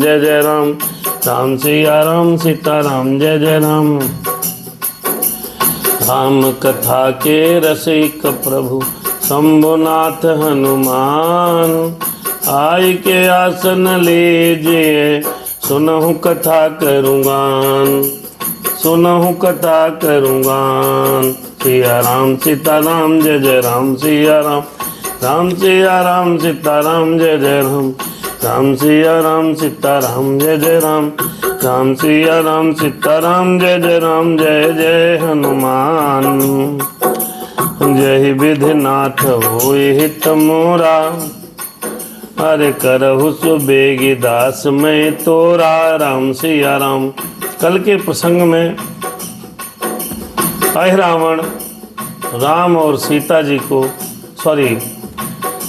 जय जय राम। राम सिया राम सीताराम जय जय राम। राम कथा के रसिक प्रभु शंभुनाथ हनुमान, आई के आसन लीजिए सुनहु कथा करूँगान, सुनहु कथा करूँगान। सिया राम सीताराम जय जय राम सिया राम। राम सिया राम सीताराम जय जय राम। राम सिया राम सीताराम जय जय राम। राम सिया राम सीताराम जय जय राम। जय जय हनुमान। जय विधिनाथ होय हित मोरा, अरे करहु सुबेगी दास मैं तोरा। राम सिया राम। कल के प्रसंग में अहिरावण राम और सीता जी को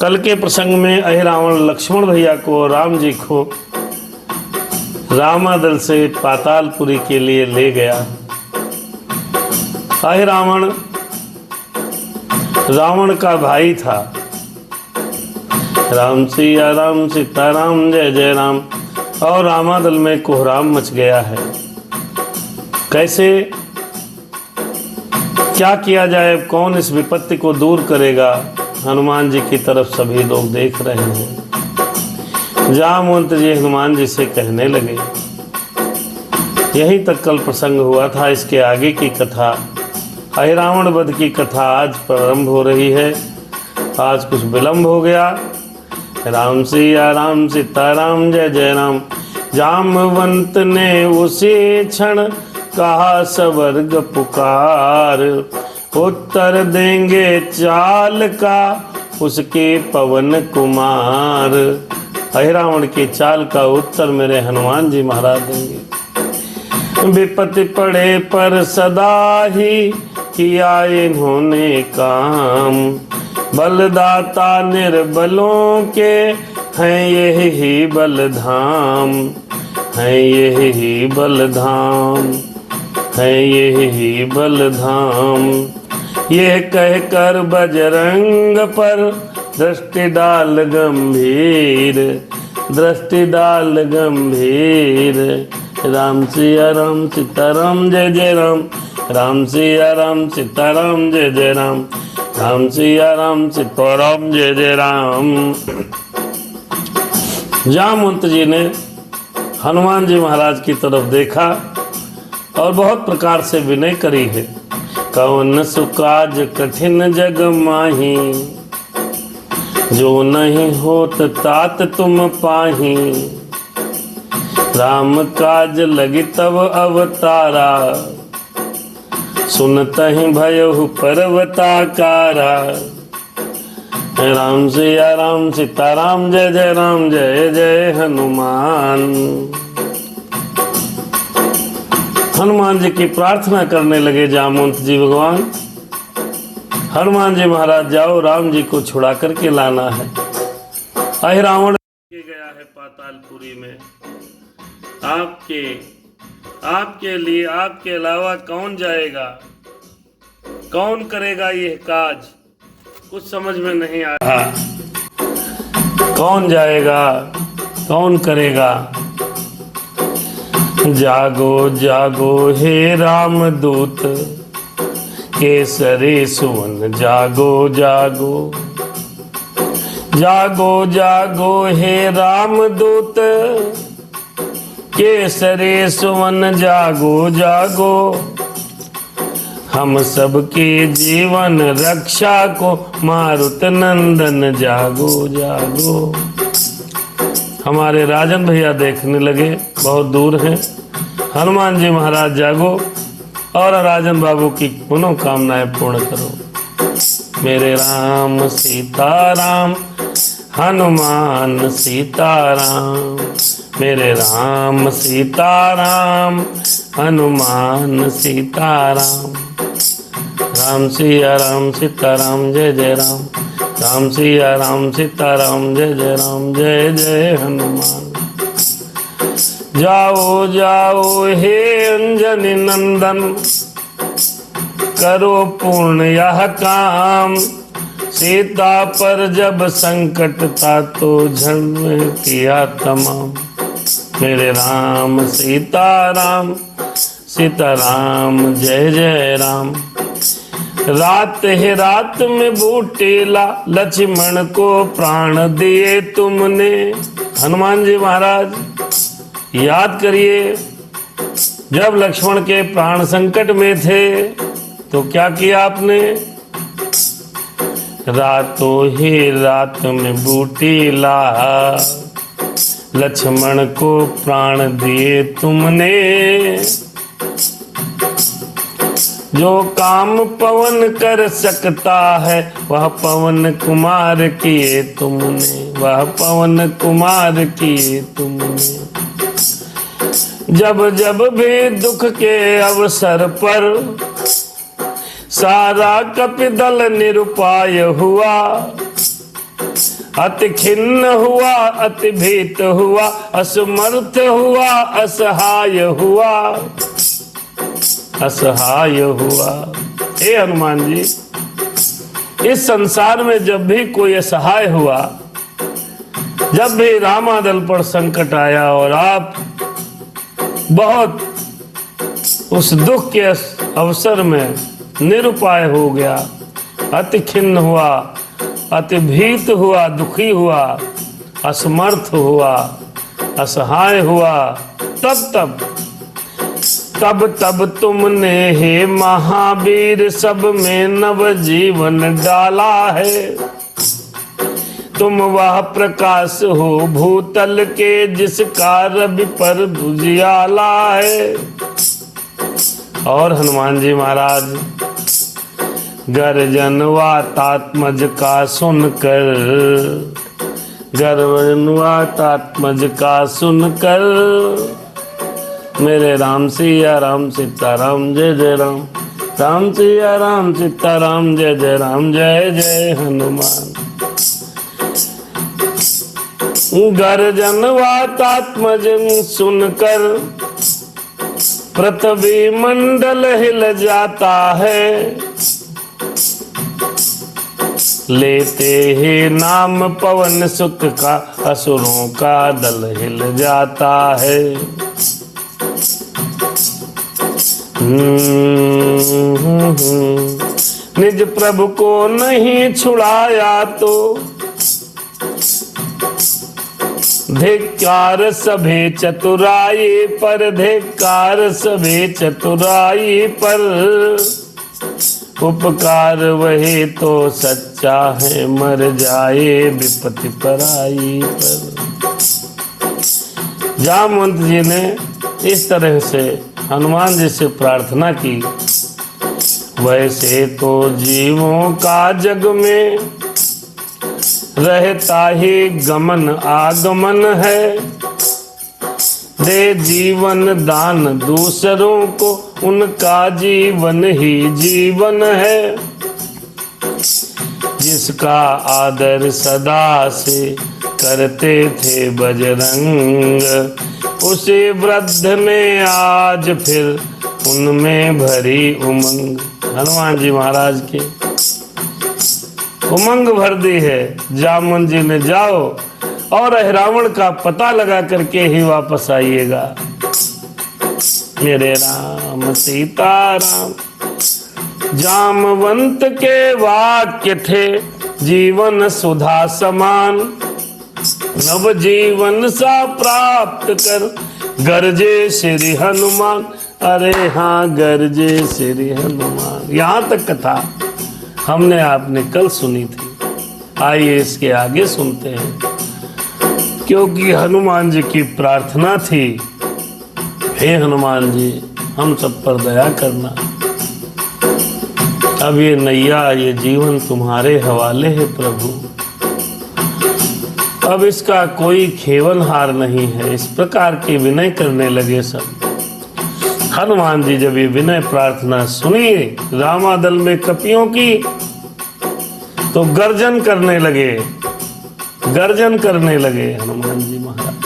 कल के प्रसंग में अहिरावण लक्ष्मण भैया को और राम जी को रामादल से पातालपुरी के लिए ले गया। अहिरावण रावण का भाई था। राम सिया राम सीताराम जय जय राम। और रामादल में कोहराम मच गया है। कैसे क्या किया जाए, कौन इस विपत्ति को दूर करेगा, हनुमान जी की तरफ सभी लोग देख रहे हैं। जामवंत जी हनुमान जी से कहने लगे, यहीं तक कल प्रसंग हुआ था। इसके आगे की कथा, अहिरावण वध की कथा आज प्रारंभ हो रही है। आज कुछ विलंब हो गया। राम सिया राम सीताराम जय जय राम। जामवंत ने उसी क्षण कहा सवर्ग पुकार, उत्तर देंगे चाल का उसके पवन कुमार। अहिरावण की चाल का उत्तर मेरे हनुमान जी महाराज देंगे। विपत्ति पड़े पर सदा ही किया इन्होंने काम, बलदाता निर्बलों के हैं यही बलधाम, हैं यही बलधाम, हैं यही बलधाम। ये कहकर बजरंग पर दृष्टि डाल गंभीर, दृष्टि डाल गंभीर। राम सिया राम सीताराम जय जय राम। राम सिया राम सीताराम जय जय राम। राम सिया राम सीताराम जय जय राम। जामवंत जी ने हनुमान जी महाराज की तरफ देखा और बहुत प्रकार से विनय करी है। कौन सुकाज कठिन जग माही, जो नहीं होत तात तुम पाही। राम काज लगी तब अवतारा, सुनतहि भयहु पर्वताकारा। राम सिया राम सीताराम जय जय राम। जय जय हनुमान। हनुमान जी की प्रार्थना करने लगे जामवंत जी भगवान। हनुमान जी महाराज जाओ, राम जी को छुड़ा करके लाना है। अहिरावण गया है पातालपुरी में। आपके लिए आपके अलावा कौन जाएगा, कौन करेगा यह काज, कुछ समझ में नहीं आ रहा। कौन जाएगा, कौन करेगा। जागो जागो हे रामदूत केसरी सुवन, जागो जागो जागो जागो हे रामदूत केसरी सुवन, जागो जागो। हम सबके जीवन रक्षा को मारुत नंदन, जागो जागो। हमारे राजन भैया देखने लगे, बहुत दूर हैं। हनुमान जी महाराज जागो और राजन बाबू की मनोकामनाएं पूर्ण करो। मेरे राम सीताराम हनुमान सीताराम, मेरे राम सीताराम हनुमान सीताराम। राम सिया राम सीताराम जय जय राम। राम सिया राम सीताराम जय जय राम। जय जय हनुमान। जाओ जाओ हे अंजनी नंदन, करो पूर्ण यह काम। सीता पर जब संकट था तो जन्म किया तमाम। मेरे राम सीताराम, सीताराम जय जय राम। रात है रात में बूटेला, लक्ष्मण को प्राण दिए तुमने। हनुमान जी महाराज याद करिए, जब लक्ष्मण के प्राण संकट में थे तो क्या किया आपने? रातों ही रात में बूटेला, लक्ष्मण को प्राण दिए तुमने। जो काम पवन कर सकता है वह पवन कुमार किए तुमने, वह पवन कुमार किए तुमने। जब जब भी दुख के अवसर पर सारा कपिदल निरुपाय हुआ, अति खिन्न हुआ, अति भीत हुआ, असमर्थ हुआ, असहाय हुआ, असहाय हुआ। हे हनुमान जी, इस संसार में जब भी कोई असहाय हुआ, जब भी रामादल पर संकट आया और आप बहुत उस दुख के अवसर में निरुपाय हो गया, अति खिन्न हुआ, अति भीत हुआ, दुखी हुआ, असमर्थ हुआ, असहाय हुआ, तब तुमने हे महावीर सब में नव जीवन डाला है। तुम वह प्रकाश हो भूतल के जिसका रवि पर उजियाला है। और हनुमान जी महाराज गर्जन वातात्मज का सुनकर, गर्जन वातात्मज का सुनकर, मेरे राम सिया राम सीताराम जय जय राम, राम सिया राम सीताराम जय जय राम, जय जय हनुमान। गर्जन वातात्मज सुनकर पृथ्वी मंडल हिल जाता है। लेते ही नाम पवन सुत का असुरों का दल हिल जाता है। निज प्रभु को नहीं छुड़ाया तो धिक्कार सभे चतुराई पर, धिक्कार सभे चतुराई पर। उपकार वही तो सच्चा है, मर जाए विपत्ति पराई पर। जामवंत जी ने इस तरह से हनुमान जी से प्रार्थना की। वैसे तो जीवों का जग में रहता ही गमन आगमन है। दे जीवन दान दूसरों को, उनका जीवन ही जीवन है। जिसका आदर सदा से करते थे बजरंग, उसे वृद्ध ने आज फिर उनमें भरी उमंग। हनुमान जी महाराज के उमंग भर दी है। जामवंत जी ने जाओ और रावण का पता लगा करके ही वापस आइएगा। मेरे राम सीताराम। जामवंत के वाक्य थे जीवन सुधा समान, नव जीवन सा प्राप्त कर गरजे श्री हनुमान। अरे हाँ, गरजे श्री हनुमान। यहाँ तक कथा हमने आपने कल सुनी थी। आइए इसके आगे सुनते हैं, क्योंकि हनुमान जी की प्रार्थना थी, हे हनुमान जी हम सब पर दया करना। अब ये नैया, ये जीवन तुम्हारे हवाले है प्रभु। अब इसका कोई खेवनहार नहीं है। इस प्रकार के विनय करने लगे सब। हनुमान जी जब ये विनय प्रार्थना सुनी रामादल में कपियों की, तो गर्जन करने लगे, गर्जन करने लगे हनुमान जी महाराज।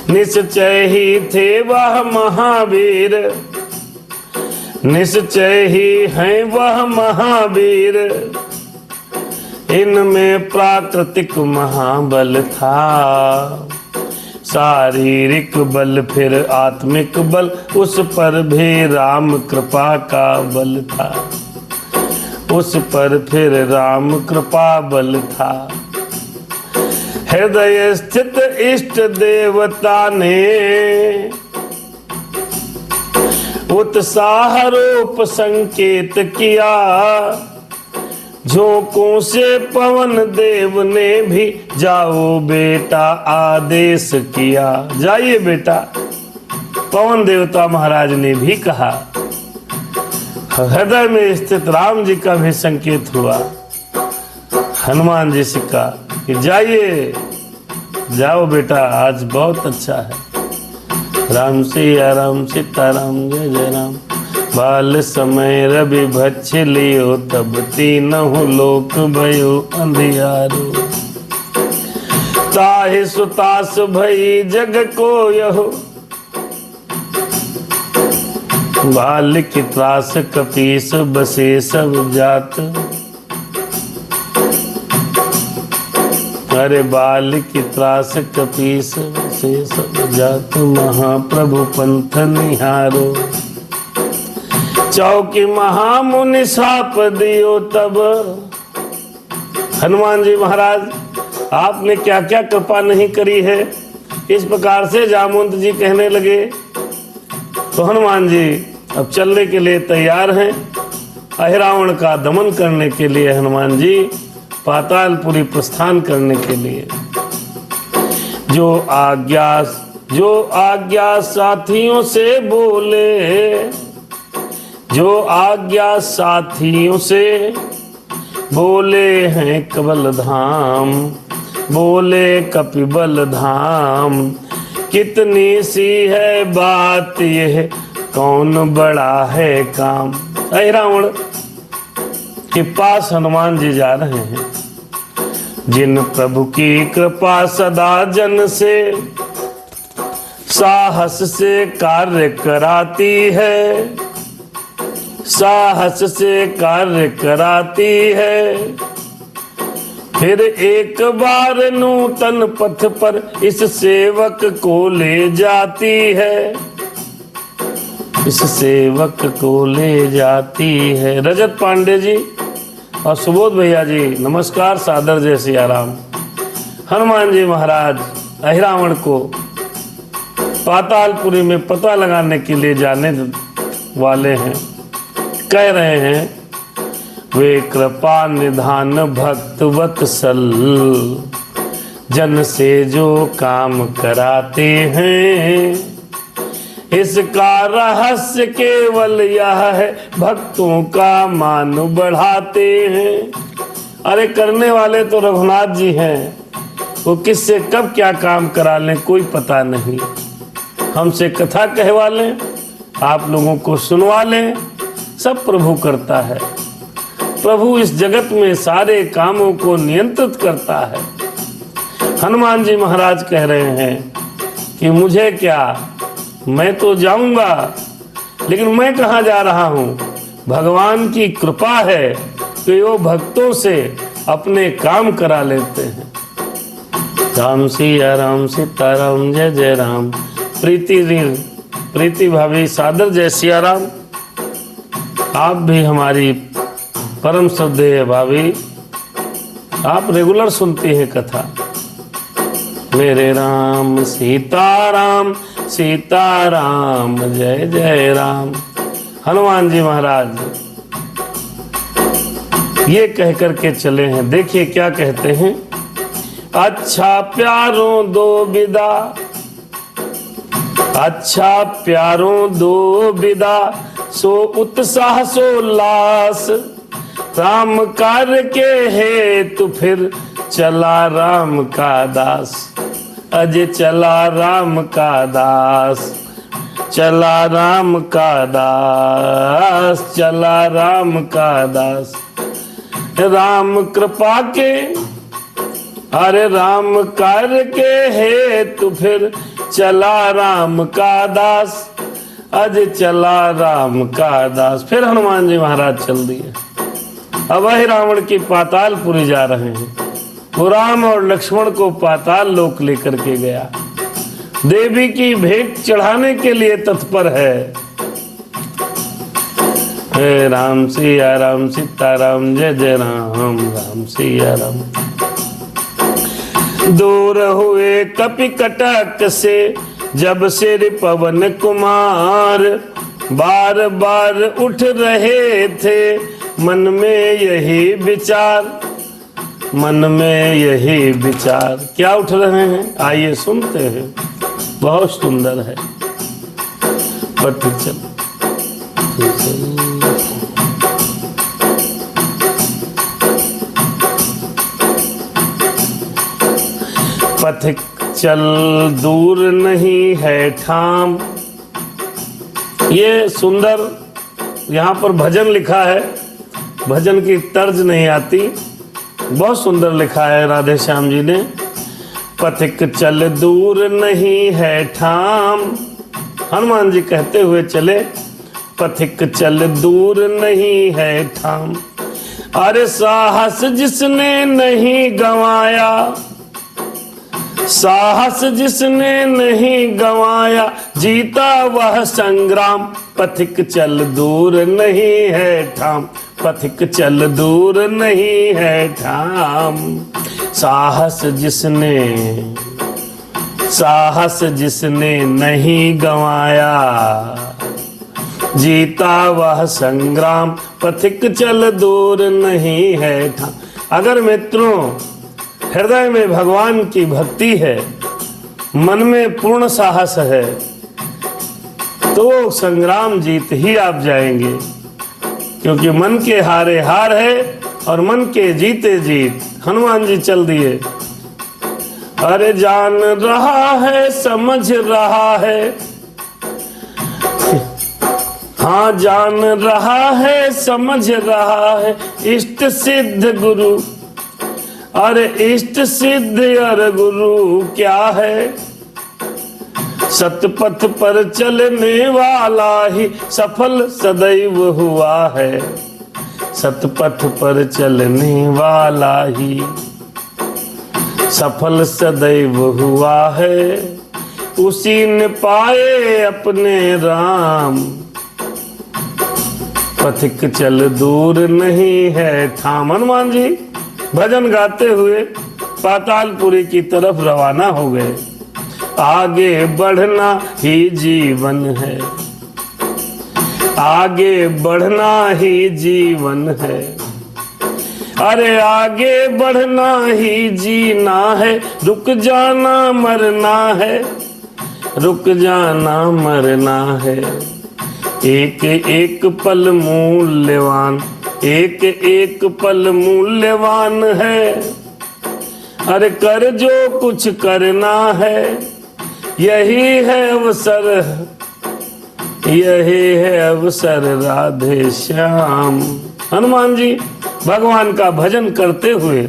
निश्चय ही थे वह महावीर, निश्चय ही हैं वह महावीर। इनमें प्राकृतिक महाबल था, शारीरिक बल फिर आत्मिक बल, उस पर भी राम कृपा का बल था। उस पर फिर राम कृपा बल था। हृदय स्थित इष्ट देवता ने उत्साह रूप संकेत किया। झोंकों से पवन देव ने भी जाओ बेटा आदेश किया। जाइए बेटा, पवन देवता महाराज ने भी कहा। हृदय में स्थित राम जी का भी संकेत हुआ। हनुमान जी से कहा कि जाइए, जाओ बेटा, आज बहुत अच्छा है। राम सिया राम सीताराम जय जय राम। बाल समय रवि भक्ष लियो, तब तीनहु लोक भयो अंधियारो। ताहि सुतास भई जग को यहो, बाल की त्रास कपीस बसे सब जात। अरे बाल की त्रास कपीस बसे सब जात, महाप्रभु पंथ निहारो। चौकी महामुनि साप दियो तब। हनुमान जी महाराज, आपने क्या क्या कृपा नहीं करी है। इस प्रकार से जामवंत जी कहने लगे। तो हनुमान जी अब चलने के लिए तैयार हैं। अहिरावण का दमन करने के लिए हनुमान जी पातालपुरी प्रस्थान करने के लिए। जो आज्ञा साथियों से बोले, जो आज्ञा साथियों से बोले हैं कपिबल धाम, बोले कपिबल धाम। कितनी सी है बात यह, कौन बड़ा है काम। अहिरावण के पास हनुमान जी जा रहे हैं। जिन प्रभु की कृपा सदा जन से साहस से कार्य कराती है, साहस से कार्य कराती है। फिर एक बार नूतन पथ पर इस सेवक को ले जाती है, इस सेवक को ले जाती है। रजत पांडे जी और सुबोध भैया जी नमस्कार, सादर जय सिया राम। हनुमान जी महाराज अहिरावण को पातालपुरी में पता लगाने के लिए जाने वाले हैं। कह रहे हैं, वे कृपा निधान भक्त वत्सल, जन से जो काम कराते हैं। इसका रहस्य केवल यह है, भक्तों का मान बढ़ाते हैं। अरे करने वाले तो रघुनाथ जी हैं, वो किससे कब क्या काम करा लें कोई पता नहीं। हमसे कथा कहवा लें, आप लोगों को सुनवा लें, सब प्रभु करता है। प्रभु इस जगत में सारे कामों को नियंत्रित करता है। हनुमान जी महाराज कह रहे हैं कि मुझे क्या, मैं तो जाऊंगा, लेकिन मैं कहाँ जा रहा हूँ। भगवान की कृपा है कि वो भक्तों से अपने काम करा लेते हैं। राम सिया राम सीताराम जय जय राम। प्रीति भाभी सादर जय सिया राम। आप भी हमारी परम श्रद्धेय भाभी, आप रेगुलर सुनती हैं कथा। मेरे राम सीताराम सीताराम जय जय राम। हनुमान जी महाराज ये कह करके चले हैं। देखिए क्या कहते हैं, अच्छा प्यारों दो विदा, अच्छा प्यारों दो विदा, सो उत्साह सो उल्लास। राम कार्य के हेतु फिर चला राम का दास। अजय चला राम का दास, चला राम का दास, चला राम का दास। राम कृपा के, अरे राम कार्य के हेतु फिर चला राम का दास। अज चला राम का दास। फिर हनुमान जी महाराज चल दिए। अब वही रावण की पातालपुरी जा रहे हैं। वो राम और लक्ष्मण को पाताल लोक लेकर के गया। देवी की भेंट चढ़ाने के लिए तत्पर है। हे राम सिया राम सीताराम जय जय राम, राम सिया राम। दूर हुए कपि कटक से जब सिर पवन कुमार, बार बार उठ रहे थे मन में यही विचार, मन में यही विचार। क्या उठ रहे हैं, आइए सुनते हैं, बहुत सुंदर है। पथ चल पथिक चल दूर नहीं है ठाम। ये सुंदर, यहाँ पर भजन लिखा है, भजन की तर्ज नहीं आती, बहुत सुंदर लिखा है राधे श्याम जी ने। पथिक चल दूर नहीं है ठाम, हनुमान जी कहते हुए चले, पथिक चल दूर नहीं है ठाम। अरे साहस जिसने नहीं गंवाया, साहस जिसने नहीं गंवाया, जीता वह संग्राम। पथिक चल दूर नहीं है ठाम, पथिक चल दूर नहीं है ठाम। साहस जिसने नहीं गंवाया, जीता वह संग्राम। पथिक चल दूर नहीं है ठाम। अगर मित्रों हृदय में भगवान की भक्ति है, मन में पूर्ण साहस है, तो संग्राम जीत ही आप जाएंगे, क्योंकि मन के हारे हार है और मन के जीते जीत। हनुमान जी चल दिए। अरे जान रहा है समझ रहा है, हाँ जान रहा है समझ रहा है, इष्ट सिद्ध गुरु। अरे इष्ट सिद्ध और गुरु क्या है, सतपथ पर चलने वाला ही सफल सदैव हुआ है। सतपथ पर चलने वाला ही सफल सदैव हुआ है, उसी ने पाए अपने राम। पथिक चल दूर नहीं है ठाम। हनुमान जी भजन गाते हुए पातालपुरी की तरफ रवाना हो गए। आगे बढ़ना ही जीवन है, आगे बढ़ना ही जीवन है। अरे आगे बढ़ना ही जीना है, रुक जाना मरना है, रुक जाना मरना है। एक एक पल मूल्यवान, एक एक पल मूल्यवान है। अरे कर जो कुछ करना है, यही है अवसर, यही है अवसर राधे श्याम। हनुमान जी भगवान का भजन करते हुए,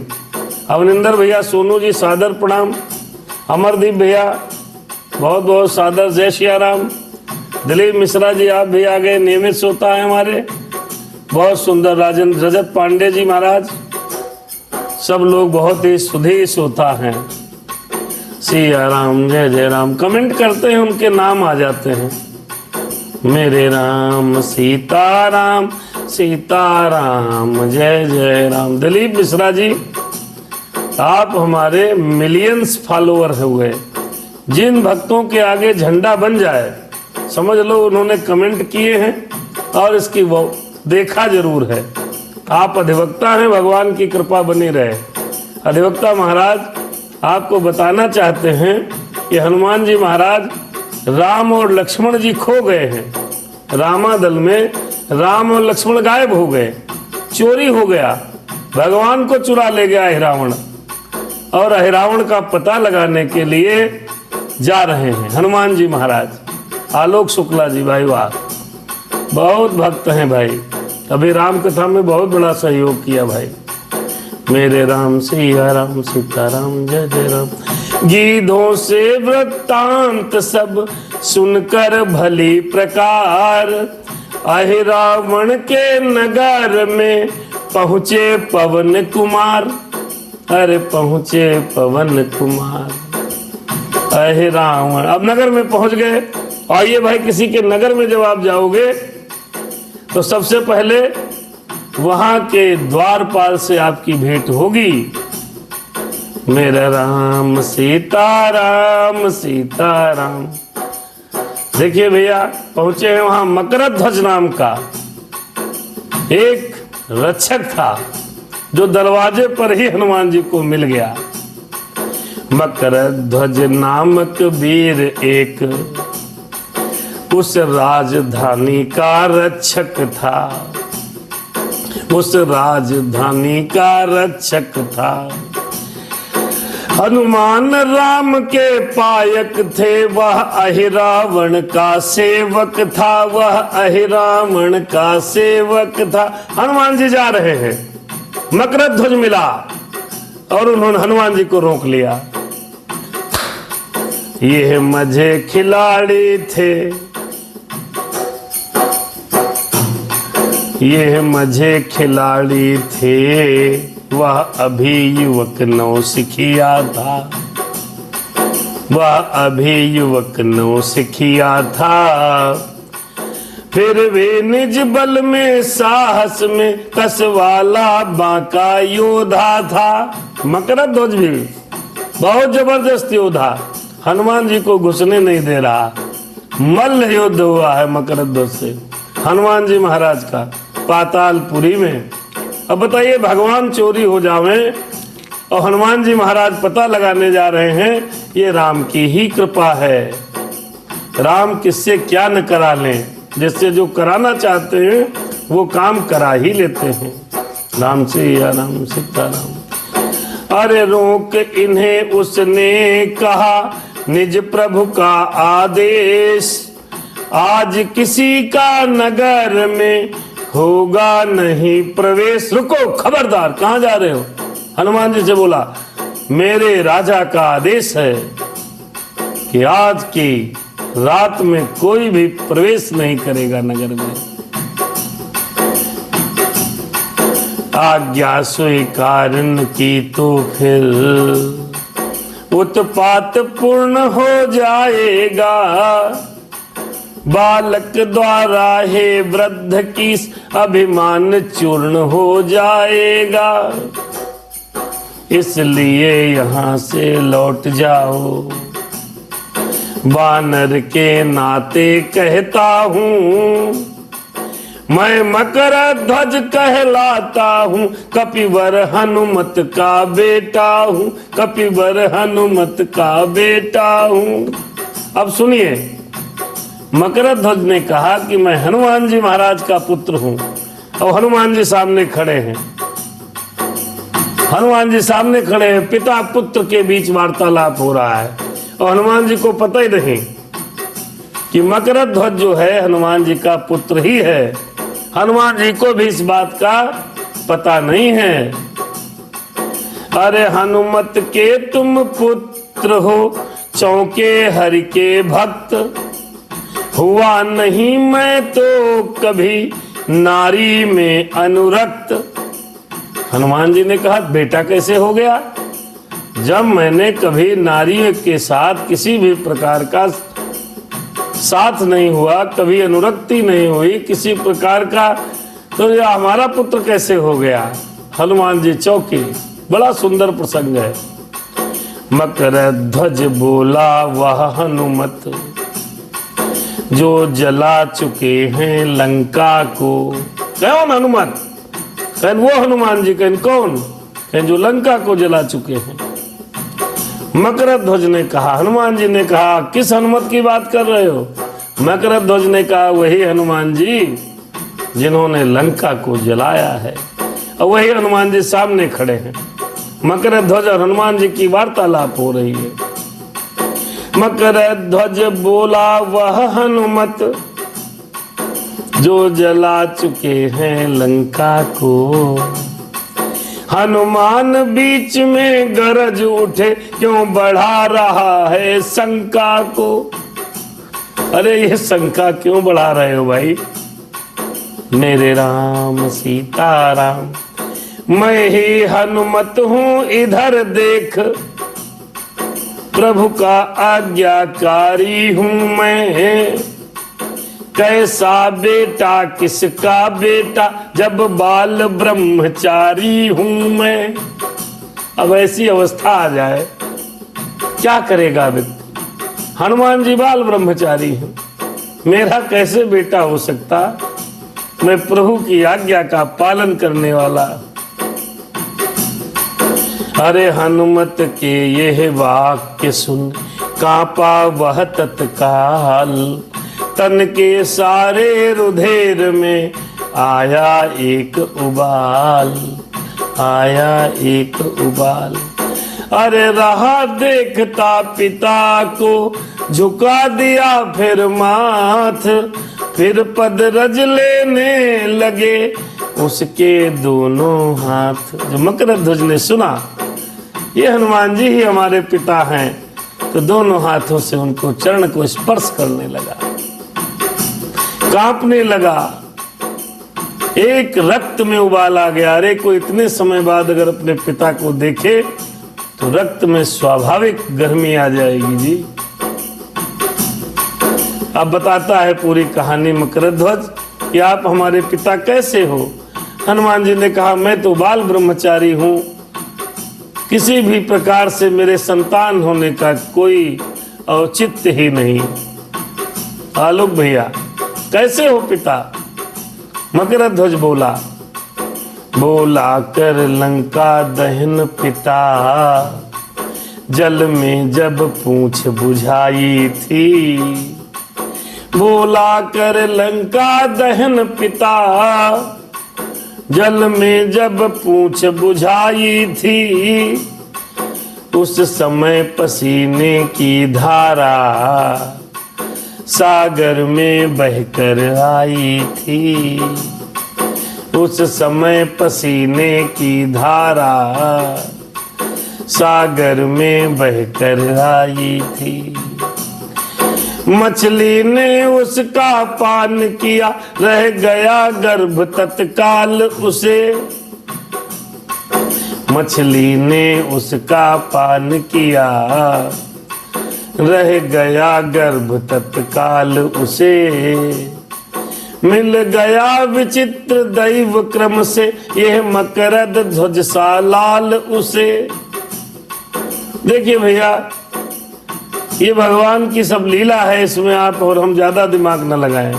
अवनिंदर भैया, सोनू जी सादर प्रणाम, अमरदीप भैया बहुत बहुत सादर जय सिया राम। दिलीप मिश्रा जी आप भी आ गए, नियमित श्रोता है हमारे, बहुत सुंदर। राजेंद्र रजत पांडे जी महाराज, सब लोग बहुत ही सुधीर श्रोता हैं। सिया राम जय जय राम कमेंट करते हैं, उनके नाम आ जाते हैं। मेरे राम सीताराम सीताराम जय जय राम। दिलीप मिश्रा जी आप हमारे मिलियंस फॉलोअर हुए। जिन भक्तों के आगे झंडा बन जाए समझ लो उन्होंने कमेंट किए हैं और इसकी वो देखा जरूर है। आप अधिवक्ता हैं, भगवान की कृपा बनी रहे। अधिवक्ता महाराज आपको बताना चाहते हैं कि हनुमान जी महाराज राम और लक्ष्मण जी खो गए हैं। रामादल में राम और लक्ष्मण गायब हो गए, चोरी हो गया, भगवान को चुरा ले गया अहिरावण, और अहिरावण का पता लगाने के लिए जा रहे हैं हनुमान जी महाराज। आलोक शुक्ला जी भाई वाह, बहुत भक्त हैं भाई, अभी राम कथा में बहुत बड़ा सहयोग किया भाई। मेरे राम सिया राम सीताराम जय जय राम। गीधों से वृत्तांत सब सुनकर भली प्रकार, अहिरावण के नगर में पहुँचे पवन कुमार। अरे पहुँचे पवन कुमार। अहे रावण। अब नगर में पहुंच गए। और ये भाई, किसी के नगर में जब आप जाओगे तो सबसे पहले वहां के द्वारपाल से आपकी भेंट होगी। मेरा राम सीताराम सीताराम। देखिए भैया, पहुंचे हैं वहां। मकरध्वज नाम का एक रक्षक था जो दरवाजे पर ही हनुमान जी को मिल गया। मकरध्वज नामक वीर एक उस राजधानी का रक्षक था, उस राजधानी का रक्षक था। हनुमान राम के पायक थे, वह अहिरावण का सेवक था, वह अहिरावण का सेवक था। हनुमान जी जा रहे हैं, मकरध्वज मिला और उन्होंने हनुमान जी को रोक लिया। ये मझे खिलाड़ी थे, ये मझे खिलाड़ी थे, वह अभी युवक नौसिखिया था, वह अभी युवक नौसिखिया था। फिर वे निज बल में साहस में कसवाला बांका योद्धा था। मकरध्वज भी बहुत जबरदस्त योद्धा, हनुमान जी को घुसने नहीं दे रहा। मल्ल युद्ध हुआ है मकरध्वज से हनुमान जी महाराज का पातालपुरी में। अब बताइए, भगवान चोरी हो जावे और हनुमान जी महाराज पता लगाने जा रहे हैं, ये राम की ही कृपा है। राम किससे क्या न करा लें, जिससे जो कराना चाहते हैं वो काम करा ही लेते हैं। राम से या राम सीताराम। अरे रोक इन्हें उसने कहा, निज प्रभु का आदेश, आज किसी का नगर में होगा नहीं प्रवेश। रुको, खबरदार, कहां जा रहे हो? हनुमान जी से बोला, मेरे राजा का आदेश है कि आज की रात में कोई भी प्रवेश नहीं करेगा नगर में। आज्ञा स्वीकार की तो फिर उत्पात पूर्ण हो जाएगा, बालक द्वारा हे वृद्ध की अभिमान चूर्ण हो जाएगा। इसलिए यहाँ से लौट जाओ, वानर के नाते कहता हूँ, मैं मकरध्वज कहलाता हूँ, कपिवर हनुमत का बेटा हूँ, कपिवर हनुमत का बेटा हूँ। अब सुनिए, मकरध्वज ने कहा कि मैं हनुमान जी महाराज का पुत्र हूँ। और हनुमान जी सामने खड़े हैं, हनुमान जी सामने खड़े हैं, पिता पुत्र के बीच वार्तालाप हो रहा है और हनुमान जी को पता ही नहीं कि मकरध्वज जो है हनुमान जी का पुत्र ही है। हनुमान जी को भी इस बात का पता नहीं है। अरे हनुमत के तुम पुत्र हो, चौके हरि के भक्त, हुआ नहीं मैं तो कभी नारी में अनुरक्त। हनुमान जी ने कहा, बेटा कैसे हो गया? जब मैंने कभी नारी के साथ किसी भी प्रकार का साथ नहीं हुआ, कभी अनुरक्ति नहीं हुई किसी प्रकार का, तो यह हमारा पुत्र कैसे हो गया? हनुमान जी चौंके। बड़ा सुंदर प्रसंग है। मकरध्वज बोला, वह हनुमत जो जला चुके हैं लंका को। कौन हनुमत? कहन वो हनुमान जी। कहन कौन? कहन जो लंका को जला चुके हैं। मकरध्वज ने कहा, हनुमान जी ने कहा, किस हनुमत की बात कर रहे हो? मकरध्वज ने कहा, वही हनुमान जी जिन्होंने लंका को जलाया है। और वही हनुमान जी सामने खड़े हैं। मकरध्वज और हनुमान जी की वार्तालाप हो रही है। मकरध्वज बोला, वह हनुमत जो जला चुके हैं लंका को। हनुमान बीच में गरज उठे, क्यों बढ़ा रहा है शंका को? अरे ये शंका क्यों बढ़ा रहे हो भाई? मेरे राम सीताराम, मैं ही हनुमत हूँ, इधर देख। प्रभु का आज्ञाकारी हूं मैं, कैसा बेटा किसका बेटा, जब बाल ब्रह्मचारी हूं मैं। अब ऐसी अवस्था आ जाए क्या करेगा व्यक्ति? हनुमान जी बाल ब्रह्मचारी हैं, मेरा कैसे बेटा हो सकता? मैं प्रभु की आज्ञा का पालन करने वाला। अरे हनुमत के यह वाक्य सुन कांपा वह तत्काल, तन के सारे रुधिर में आया एक उबाल, आया एक उबाल। अरे रहा देखता पिता को, झुका दिया फिर माथ, फिर पद रज लेने लगे उसके दोनों हाथ। जो मकरध्वज ने सुना ये हनुमान जी ही हमारे पिता हैं, तो दोनों हाथों से उनको चरण को स्पर्श करने लगा, कांपने लगा, एक रक्त में उबाल आ गया। अरे कोई इतने समय बाद अगर अपने पिता को देखे तो रक्त में स्वाभाविक गर्मी आ जाएगी जी। अब बताता है पूरी कहानी मकरध्वज कि आप हमारे पिता कैसे हो। हनुमान जी ने कहा मैं तो बाल ब्रह्मचारी हूं, किसी भी प्रकार से मेरे संतान होने का कोई औचित्य ही नहीं। आलोक भैया कैसे हो पिता? मकरध्वज बोला, बोला कर लंका दहन पिता, जल में जब पूंछ बुझाई थी। बोला कर लंका दहन पिता, जल में जब पूंछ बुझाई थी। उस समय पसीने की धारा सागर में बहकर आई थी। उस समय पसीने की धारा सागर में बहकर आई थी। मछली ने उसका पान किया, रह गया गर्भ तत्काल उसे। मछली ने उसका पान किया, रह गया गर्भ तत्काल उसे। मिल गया विचित्र दैव क्रम से, यह मकरद ध्वज सा लाल उसे। देखिए भैया ये भगवान की सब लीला है, इसमें आप और हम ज्यादा दिमाग न लगाएं।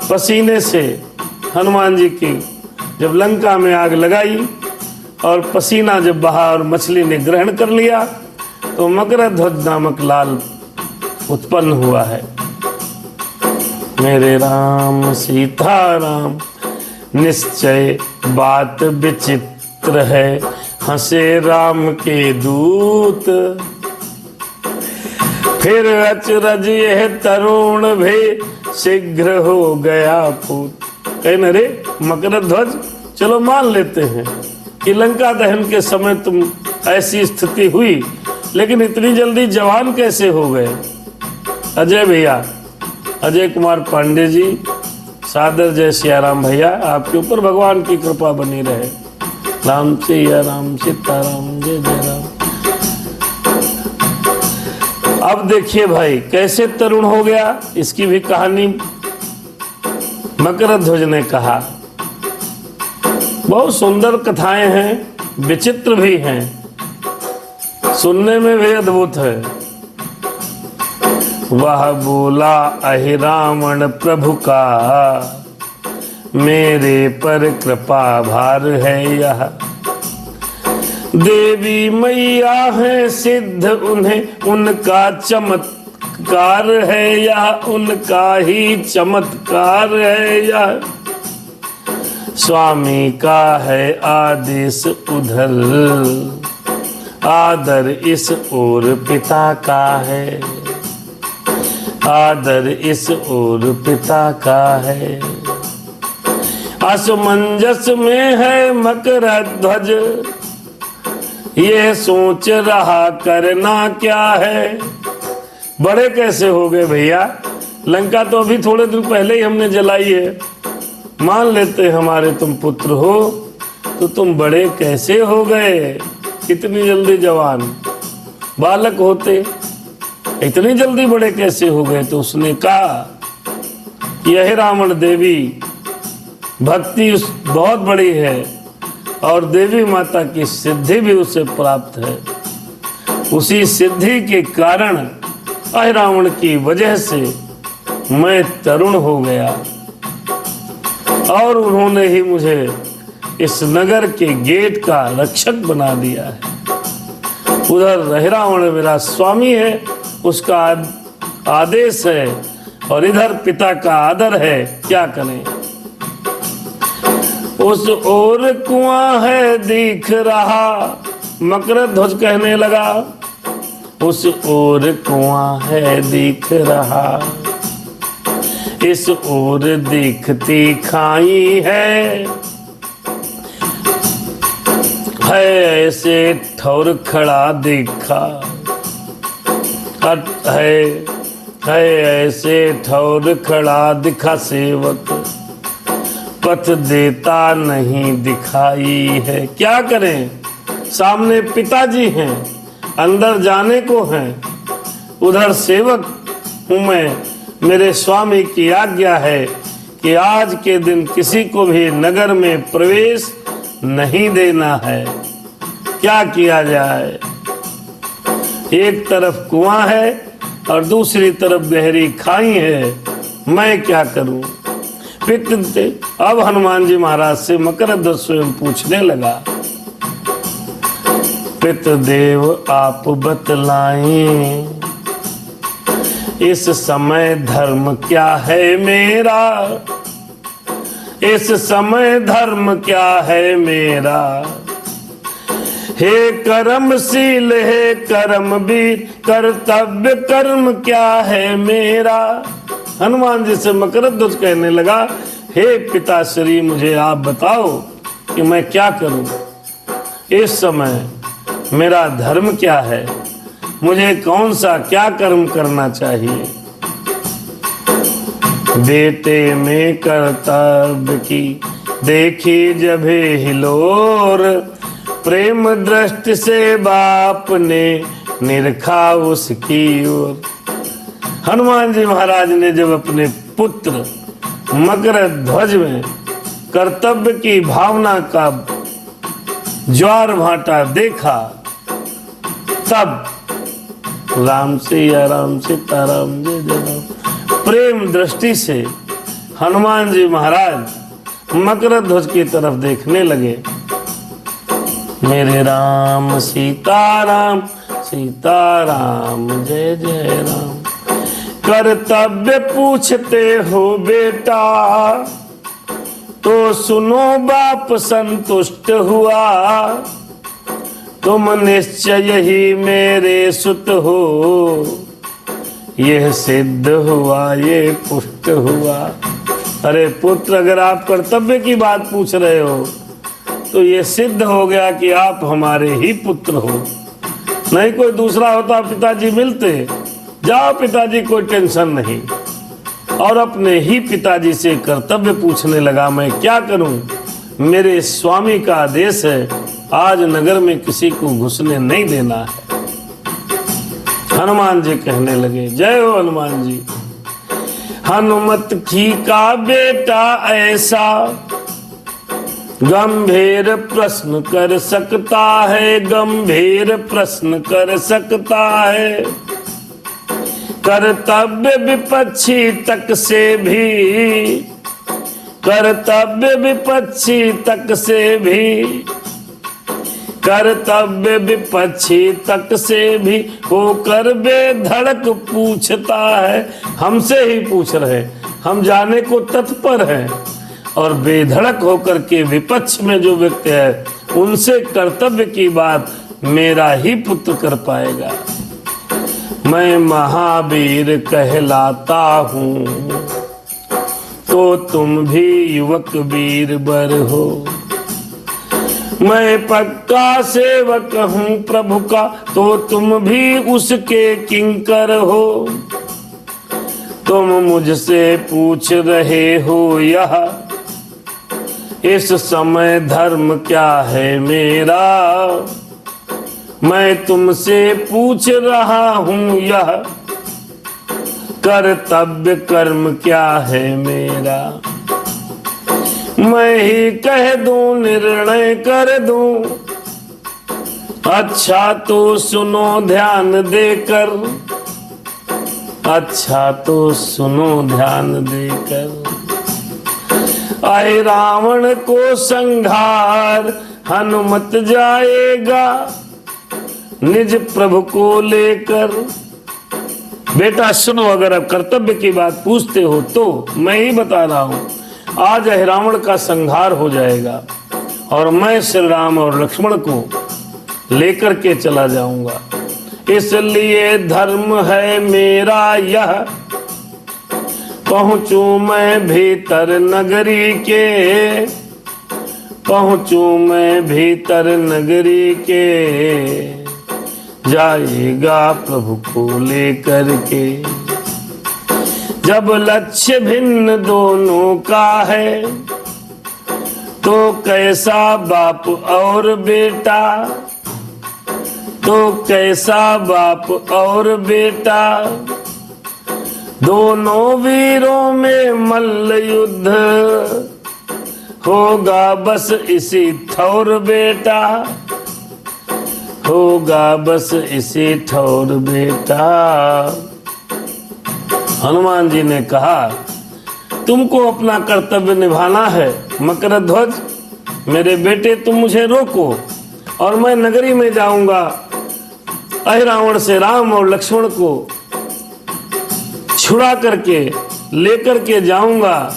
पसीने से हनुमान जी की जब लंका में आग लगाई और पसीना जब बहा और मछली ने ग्रहण कर लिया तो मकरध्वज नामक लाल उत्पन्न हुआ है। मेरे राम सीताराम निश्चय बात विचित्र है, हंसे राम के दूत। फिर अचरज यह तरुण भी शीघ्र हो गया पूत। कहने रे मकरध्वज चलो मान लेते हैं कि लंका दहन के समय तुम ऐसी स्थिति हुई, लेकिन इतनी जल्दी जवान कैसे हो गए? अजय भैया, अजय कुमार पांडे जी, सादर जय सियाराम भैया, आपके ऊपर भगवान की कृपा बनी रहे। राम सिया राम सीताराम जय जय राम। अब देखिए भाई कैसे तरुण हो गया, इसकी भी कहानी मकरध्वज ने कहा। बहुत सुंदर कथाएं हैं, विचित्र भी हैं, सुनने में भी अद्भुत है। वह बोला अहि रावण प्रभु का, मेरे पर कृपा भार है यह। देवी मैया है सिद्ध, उन्हें उनका चमत्कार है यह, उनका ही चमत्कार है यह। स्वामी का है आदेश उधर, आदर इस ओर पिता का है, आदर इस ओर पिता का है। असमंजस में है मकरध्वज, ये सोच रहा करना क्या है। बड़े कैसे हो गए भैया? लंका तो अभी थोड़े दिन पहले ही हमने जलाई है। मान लेते हमारे तुम पुत्र हो, तो तुम बड़े कैसे हो गए इतनी जल्दी जवान? बालक होते, इतनी जल्दी बड़े कैसे हो गए? तो उसने कहा यह रावण देवी भक्ति बहुत बड़ी है और देवी माता की सिद्धि भी उसे प्राप्त है। उसी सिद्धि के कारण अहिरावण की वजह से मैं तरुण हो गया और उन्होंने ही मुझे इस नगर के गेट का रक्षक बना दिया है। उधर अहिरावण मेरा स्वामी है, उसका आदेश है, और इधर पिता का आदर है, क्या करें? उस ओर कुआं है दिख रहा, मकरध्वज कहने लगा, उस ओर कुआं है दिख रहा, इस ओर दिखती खाई है ऐसे ठौर खड़ा देखा, है ऐसे ठौर खड़ा दिखा सेवक, पथ देता नहीं दिखाई है। क्या करें? सामने पिताजी हैं, अंदर जाने को हैं, उधर सेवक हूं मैं, मेरे स्वामी की आज्ञा है कि आज के दिन किसी को भी नगर में प्रवेश नहीं देना है। क्या किया जाए? एक तरफ कुआं है और दूसरी तरफ गहरी खाई है, मैं क्या करूं? अब हनुमान जी महाराज से मकरध्वज स्वयं पूछने लगा, पितदेव आप बतलाएं, इस समय धर्म क्या है मेरा? इस समय धर्म क्या है मेरा? हे कर्मशील हे कर्मवीर, कर्तव्य कर्म क्या है मेरा? हनुमान जी से मकरध्वज कहने लगा, हे पिताश्री मुझे आप बताओ कि मैं क्या करूं? इस समय मेरा धर्म क्या है? मुझे कौन सा क्या कर्म करना चाहिए? बेटे में कर्तव्य की देखी जब हिलोर, प्रेम दृष्टि से बाप ने निरखा उसकी ओर। हनुमान जी महाराज ने जब अपने पुत्र मकरध्वज में कर्तव्य की भावना का ज्वार भाटा देखा, तब राम सीताराम जय जय राम प्रेम दृष्टि से हनुमान जी महाराज मकरध्वज की तरफ देखने लगे। मेरे राम सीताराम जय जय राम। कर्तव्य पूछते हो बेटा, तो सुनो बाप संतुष्ट हुआ, तुम निश्चय ही मेरे सुत हो, यह सिद्ध हुआ ये पुष्ट हुआ। अरे पुत्र, अगर आप कर्तव्य की बात पूछ रहे हो तो ये सिद्ध हो गया कि आप हमारे ही पुत्र हो। नहीं कोई दूसरा होता पिताजी मिलते, जाओ पिताजी कोई टेंशन नहीं। और अपने ही पिताजी से कर्तव्य पूछने लगा, मैं क्या करूं? मेरे स्वामी का आदेश है, आज नगर में किसी को घुसने नहीं देना है। हनुमान जी कहने लगे, जय हो हनुमान जी। हनुमत की का बेटा ऐसा गंभीर प्रश्न कर सकता है, गंभीर प्रश्न कर सकता है। कर्तव्य विपक्षी तक से भी, कर्तव्य विपक्षी तक से भी, कर्तव्य विपक्षी तक से भी होकर बेधड़क पूछता है। हमसे ही पूछ रहे, हम जाने को तत्पर हैं, और बेधड़क होकर के विपक्ष में जो व्यक्ति है उनसे कर्तव्य की बात मेरा ही पुत्र कर पाएगा। मैं महावीर कहलाता हूँ, तो तुम भी युवक वीर बर हो। मैं पक्का सेवक हूँ प्रभु का, तो तुम भी उसके किंकर हो। तुम मुझसे पूछ रहे हो यह, इस समय धर्म क्या है मेरा? मैं तुमसे पूछ रहा हूँ यह कर्तव्य कर्म क्या है मेरा। मैं ही कह दूं निर्णय कर दूं, अच्छा तो सुनो ध्यान देकर, अच्छा तो सुनो ध्यान देकर। आए रावण को संहार हनुमत जाएगा निज प्रभु को लेकर। बेटा सुनो, अगर अब कर्तव्य की बात पूछते हो तो मैं ही बता रहा हूं, आज रावण का संहार हो जाएगा और मैं श्री राम और लक्ष्मण को लेकर के चला जाऊंगा। इसलिए धर्म है मेरा यह, पहुंचूं मैं भीतर नगरी के, पहुंचूं मैं भीतर नगरी के। जाएगा प्रभु को लेकर के। जब लक्ष्य भिन्न दोनों का है तो कैसा बाप और बेटा, तो कैसा बाप और बेटा। दोनों वीरों में मल्ल युद्ध होगा बस इसी ठौर बेटा, होगा बस इसी ठौर बेटा। हनुमान जी ने कहा तुमको अपना कर्तव्य निभाना है मकरध्वज, मेरे बेटे तुम मुझे रोको और मैं नगरी में जाऊंगा। रावण से राम और लक्ष्मण को छुड़ा करके लेकर के जाऊंगा।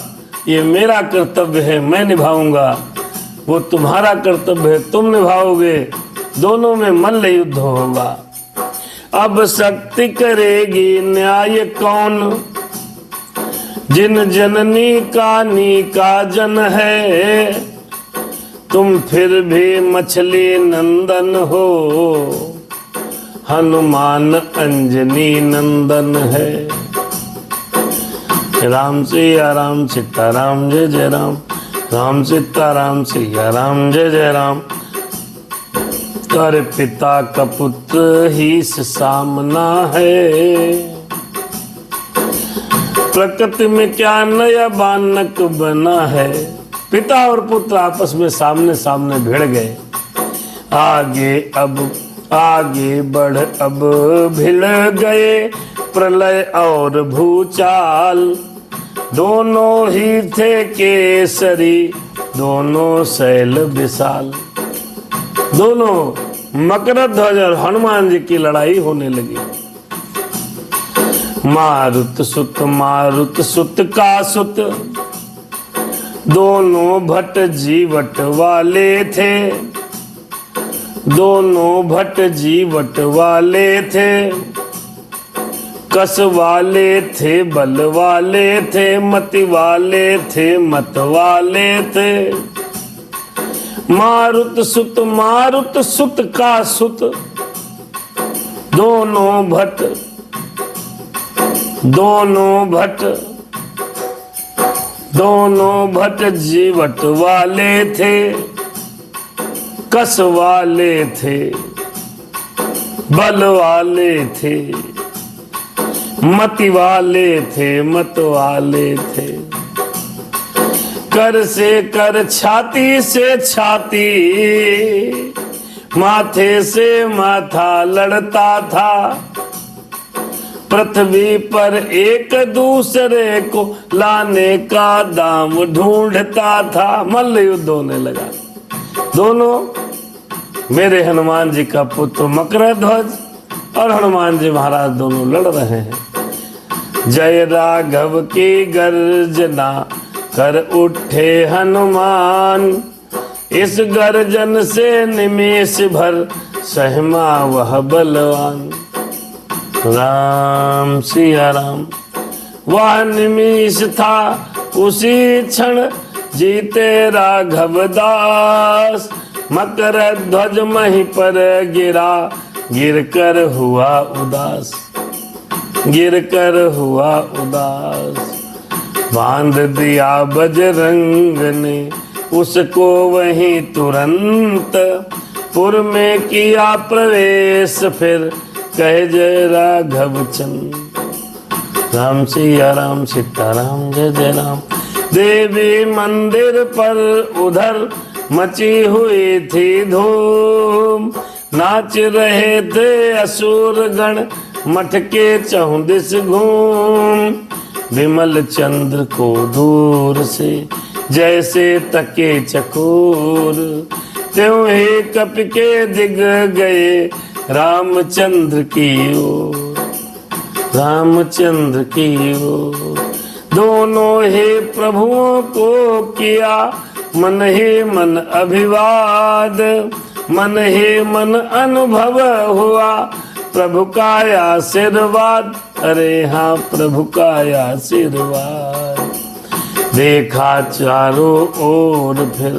ये मेरा कर्तव्य है, मैं निभाऊंगा। वो तुम्हारा कर्तव्य है, तुम निभाओगे। दोनों में मल्ल युद्ध होगा। अब शक्ति करेगी न्याय कौन, जिन जननी का जन है। तुम फिर भी मछली नंदन हो, हनुमान अंजनी नंदन है। राम सिया राम सीताराम जय जय राम, राम सीताराम सिया राम जय जय राम। कर पिता का पुत्र ही सामना है, प्रकृति में क्या नया बानक बना है। पिता और पुत्र आपस में सामने सामने भिड़ गए। आगे बढ़ अब भिड़ गए प्रलय और भूचाल। दोनों ही थे केसरी, दोनों शैल विशाल। दोनों मकरध्वज और हनुमान जी की लड़ाई होने लगी। मारुत सुत का सुत, दोनों भट्ट जीवट वाले थे, दोनों भट्ट जीवट वाले थे। कस वाले थे, बल वाले थे, मति वाले थे, मत वाले थे। मारुत सुत का सुत, दोनों भट्ट जीवट वाले थे, कस वाले थे, बल वाले थे, मति वाले थे, मत वाले थे। कर से कर, छाती से छाती, माथे से माथा लड़ता था। पृथ्वी पर एक दूसरे को लाने का दाम ढूंढता था। मल्ल युद्ध होने लगा। दोनों मेरे हनुमान जी का पुत्र मकरध्वज और हनुमान जी महाराज दोनों लड़ रहे हैं। जय राघव की गर्जना कर उठे हनुमान, इस गर्जन से निमेष भर सहमा वह बलवान। राम सिया राम, वह निमेष था उसी क्षण जीते राघव दास। मकरध्वज मही पर गिरा, गिरकर हुआ उदास, गिरकर हुआ उदास। बांध दिया बजरंग ने उसको वहीं तुरंत, पुर में किया प्रवेश, फिर कहे जय राघव चंद्र। राम सिया राम सीताराम जय जय राम। देवी मंदिर पर उधर मची हुई थी धूम, नाच रहे थे असुर गण मठ के चौदिस घूम। विमल चंद्र को दूर से जैसे तके चकोर, त्यों ही कप के दिग गए रामचंद्र की ओर, रामचंद्र की ओर। दोनों ही प्रभुओं को किया मन ही मन अभिवाद, मन ही मन अनुभव हुआ प्रभु का आशीर्वाद। अरे हाँ प्रभु का आशीर्वाद। देखा चारों ओर फिर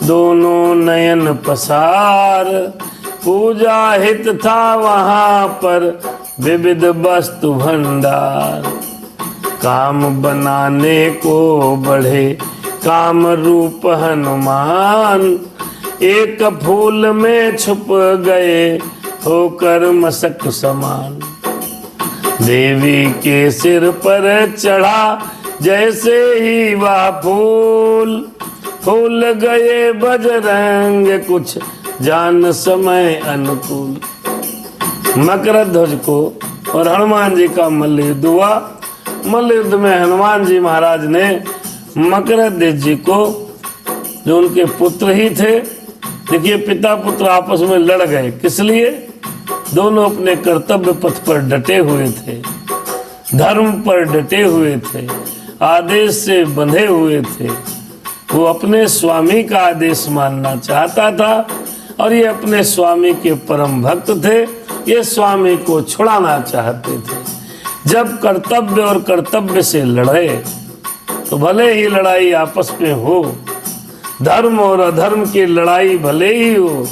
दोनों नयन पसार, पूजा हित था वहां पर विविध वस्तु भंडार। काम बनाने को बढ़े काम रूप हनुमान, एक फूल में छुप गए होकर मसक समान। देवी के सिर पर चढ़ा जैसे ही वह फूल, फूल गए बजरंग कुछ जान समय अनुकूल। मकर ध्वज को और हनुमान जी का मल्ल युद्ध हुआ। मल्ल युद्ध में हनुमान जी महाराज ने मकर ध्वज जी को, जो उनके पुत्र ही थे, देखिए पिता पुत्र आपस में लड़ गए, किस लिए? दोनों अपने कर्तव्य पथ पर डटे हुए थे, धर्म पर डटे हुए थे, आदेश से बंधे हुए थे। वो अपने स्वामी का आदेश मानना चाहता था और ये अपने स्वामी के परम भक्त थे, ये स्वामी को छुड़ाना चाहते थे। जब कर्तव्य और कर्तव्य से लड़े तो भले ही लड़ाई आपस में हो, धर्म और अधर्म की लड़ाई भले ही हो,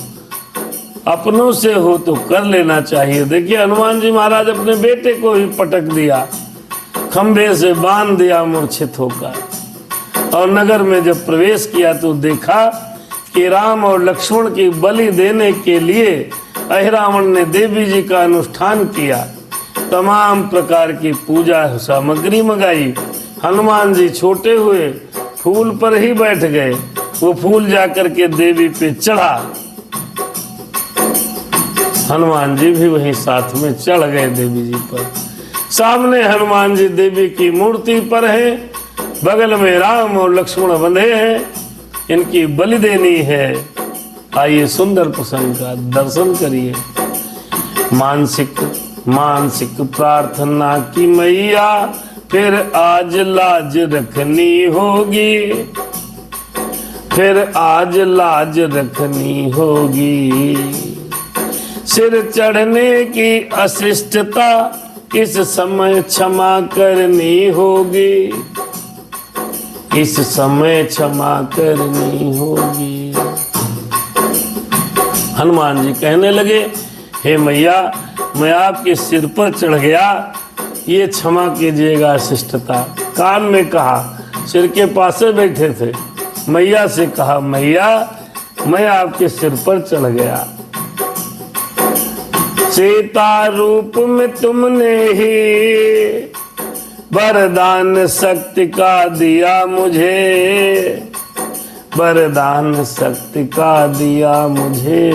अपनों से हो तो कर लेना चाहिए। देखिए हनुमान जी महाराज अपने बेटे को ही पटक दिया, खंभे से बांध दिया मूर्छित होकर। और नगर में जब प्रवेश किया तो देखा कि राम और लक्ष्मण की बलि देने के लिए अहिरावण ने देवी जी का अनुष्ठान किया, तमाम प्रकार की पूजा सामग्री मंगाई। हनुमान जी छोटे हुए फूल पर ही बैठ गए, वो फूल जाकर के देवी पे चढ़ा, हनुमान जी भी वहीं साथ में चढ़ गए देवी जी पर। सामने हनुमान जी देवी की मूर्ति पर है, बगल में राम और लक्ष्मण बंधे हैं, इनकी बलि देनी है। आइए सुंदर प्रसंग का दर्शन करिए। मानसिक प्रार्थना की मैया, फिर आज लाज रखनी होगी, फिर आज लाज रखनी होगी। सिर चढ़ने की अशिष्टता इस समय क्षमा करनी होगी, इस समय क्षमा करनी होगी। हनुमान जी कहने लगे, हे मैया मैं आपके सिर पर चढ़ गया, ये क्षमा कीजिएगा शिष्टता। कान में कहा, सिर के पास से बैठे थे, मैया से कहा, मैया मैं आपके सिर पर चढ़ गया। सीता रूप में तुमने ही वरदान शक्ति का दिया मुझे, वरदान शक्ति का दिया मुझे।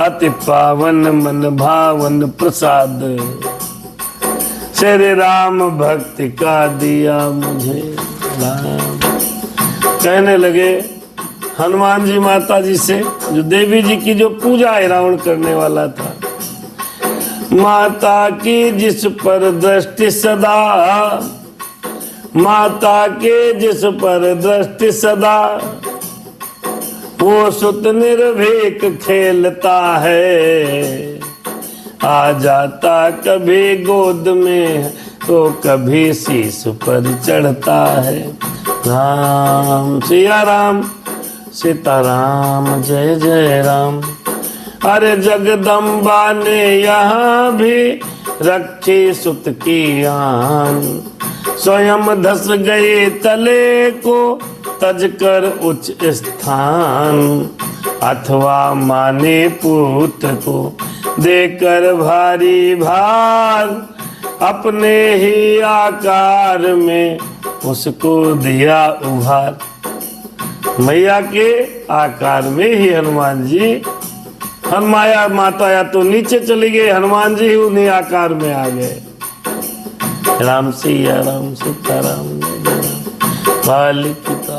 अति पावन मन भावन प्रसाद श्री राम भक्ति का दिया मुझे। राम कहने लगे हनुमान जी माता जी से, जो देवी जी की जो पूजा रावण करने वाला था, माता की जिस पर दृष्टि सदा, माता के जिस पर दृष्टि सदा, वो सुत निर्भीक खेलता है। आ जाता कभी गोद में तो कभी शीश पर चढ़ता है। राम सिया राम सीताराम जय जय राम। अरे जगदम्बा ने यहाँ भी रखी सुत की आन, स्वयं धस गए तले को तज कर उच्च स्थान। अथवा माने पुत्र को देकर भारी भार, अपने ही आकार में उसको दिया उभार। मैया के आकार में ही हनुमान जी, हनुमाया माता या तो नीचे चली गई, हनुमान जी उन्हीं आकार में आ गए। राम सिया राम सीताराम बाल पिता।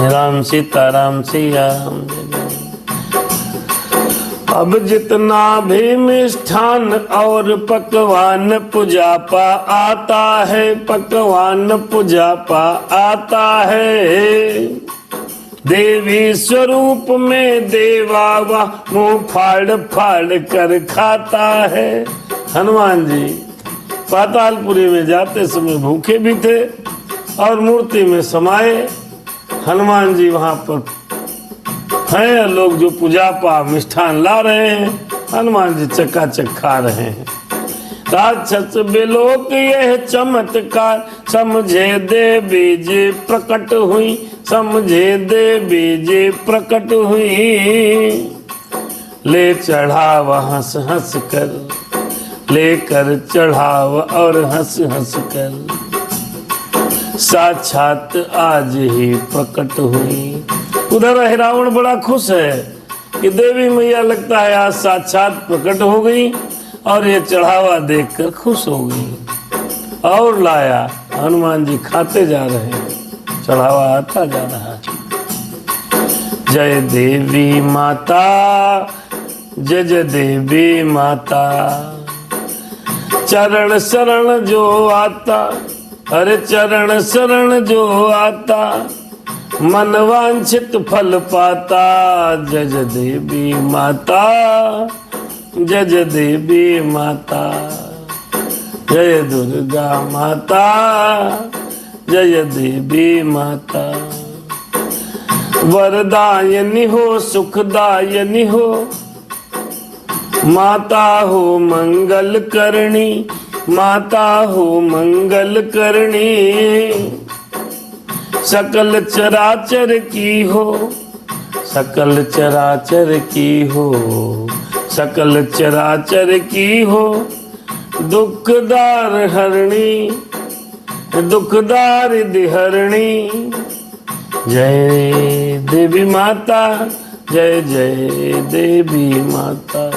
राम सीताराम सिया राम। अब जितना भी मिष्ठान और पकवान पूजापा आता है, पकवान पूजापा आता है, देवी स्वरूप में देवावा मुंह फाड़ फाड़ कर खाता है। हनुमान जी पातालपुरी में जाते समय भूखे भी थे और मूर्ति में समाये। हनुमान जी वहां पर हैं, लोग जो पूजा पा मिष्ठान ला रहे हैं, हनुमान जी चकाचक खा रहे हैं। राक्षस बेलोक यह चमत्कार, समझे देवी जी प्रकट हुई, समझे देवी जी प्रकट हुई। ले चढ़ाव हंस हंस कर, लेकर चढ़ाव और हंस हंस कर, साक्षात आज ही प्रकट हुई। उधर रावण बड़ा खुश है कि देवी मैया लगता है आज साक्षात प्रकट हो गई, और ये चढ़ावा देखकर खुश हो गई और लाया। हनुमान जी खाते जा रहे हैं, चढ़ावा आता जा रहा है। जय देवी माता, जय जय देवी माता, चरण शरण जो आता, अरे चरण शरण जो आता, मन वांछित फल पाता। जय जय देवी माता, जय जय देवी माता, जय दुर्गा माता, जय देवी माता। वरदायनी हो सुखदायनी हो, माता हो मंगल करणी, माता हो मंगल करणी। सकल चराचर की हो, सकल चराचर की हो, सकल चराचर की हो, दुखदार हरणी, दुखदार दिहरणी। जय देवी माता, जय जय देवी माता,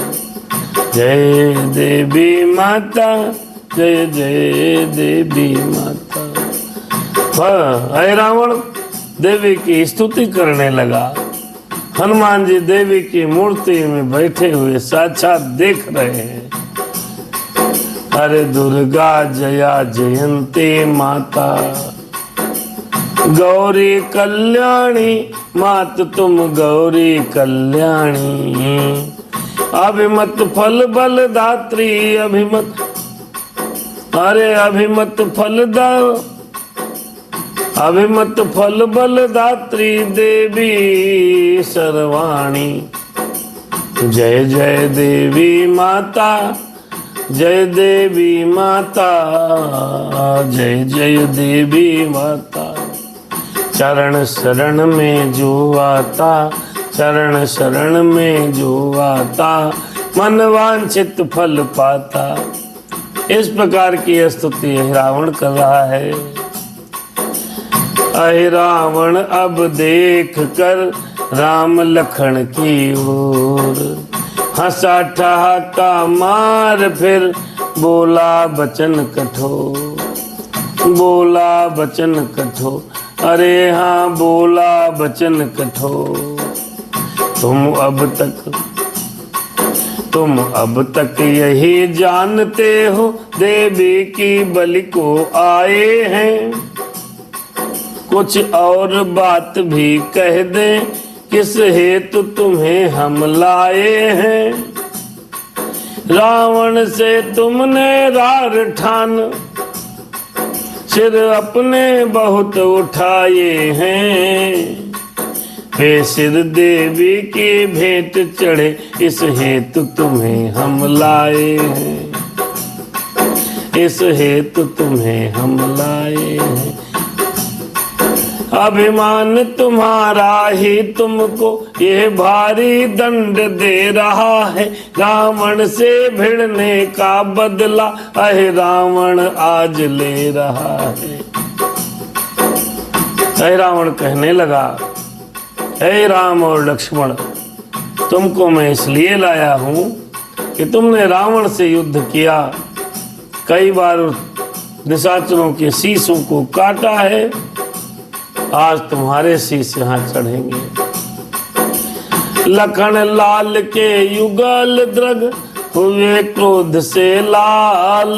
जय देवी माता, जय जय देवी माता। अय रावण देवी की स्तुति करने लगा। हनुमान जी देवी की मूर्ति में बैठे हुए साक्षात देख रहे हैं। अरे दुर्गा जया जयंती माता, गौरी कल्याणी मात तुम गौरी कल्याणी। अभिमत फल बल दात्री, अभिमत, अरे अभिमत फल दा, अभिमत फल बल दात्री देवी सर्वाणी। जय जय देवी माता, जय देवी माता, जय जय देवी माता। चरण शरण में जो आता, चरण शरण में जो आता, मन वांछित फल पाता। इस प्रकार की स्तुति रावण कर रहा है। अहि रावण अब देख कर राम लखन की ओर, हंसा ठहाका मार फिर बोला बचन कठोर, बोला बचन कठोर। अरे हाँ बोला बचन कठोर। तुम अब तक यही जानते हो, देवी की बलि को आए हैं। कुछ और बात भी कह दे, किस हेतु तुम्हें हम लाए हैं। रावण से तुमने रार ठान, सिर अपने बहुत उठाए हैं। वे सिर देवी की भेंट चढ़े, इस हेतु तुम्हें हम लाए हैं, इस हेतु तुम्हें हम लाए हैं। अभिमान तुम्हारा ही तुमको ये भारी दंड दे रहा है। रावण से भिड़ने का बदला अहे रावण आज ले रहा है। अहे रावण कहने लगा, हे राम और लक्ष्मण, तुमको मैं इसलिए लाया हूं कि तुमने रावण से युद्ध किया, कई बार निशाचरों के शीशों को काटा है, आज तुम्हारे शीश यहाँ चढ़ेंगे। लखन लाल के युगल द्रग हुए क्रोध से लाल,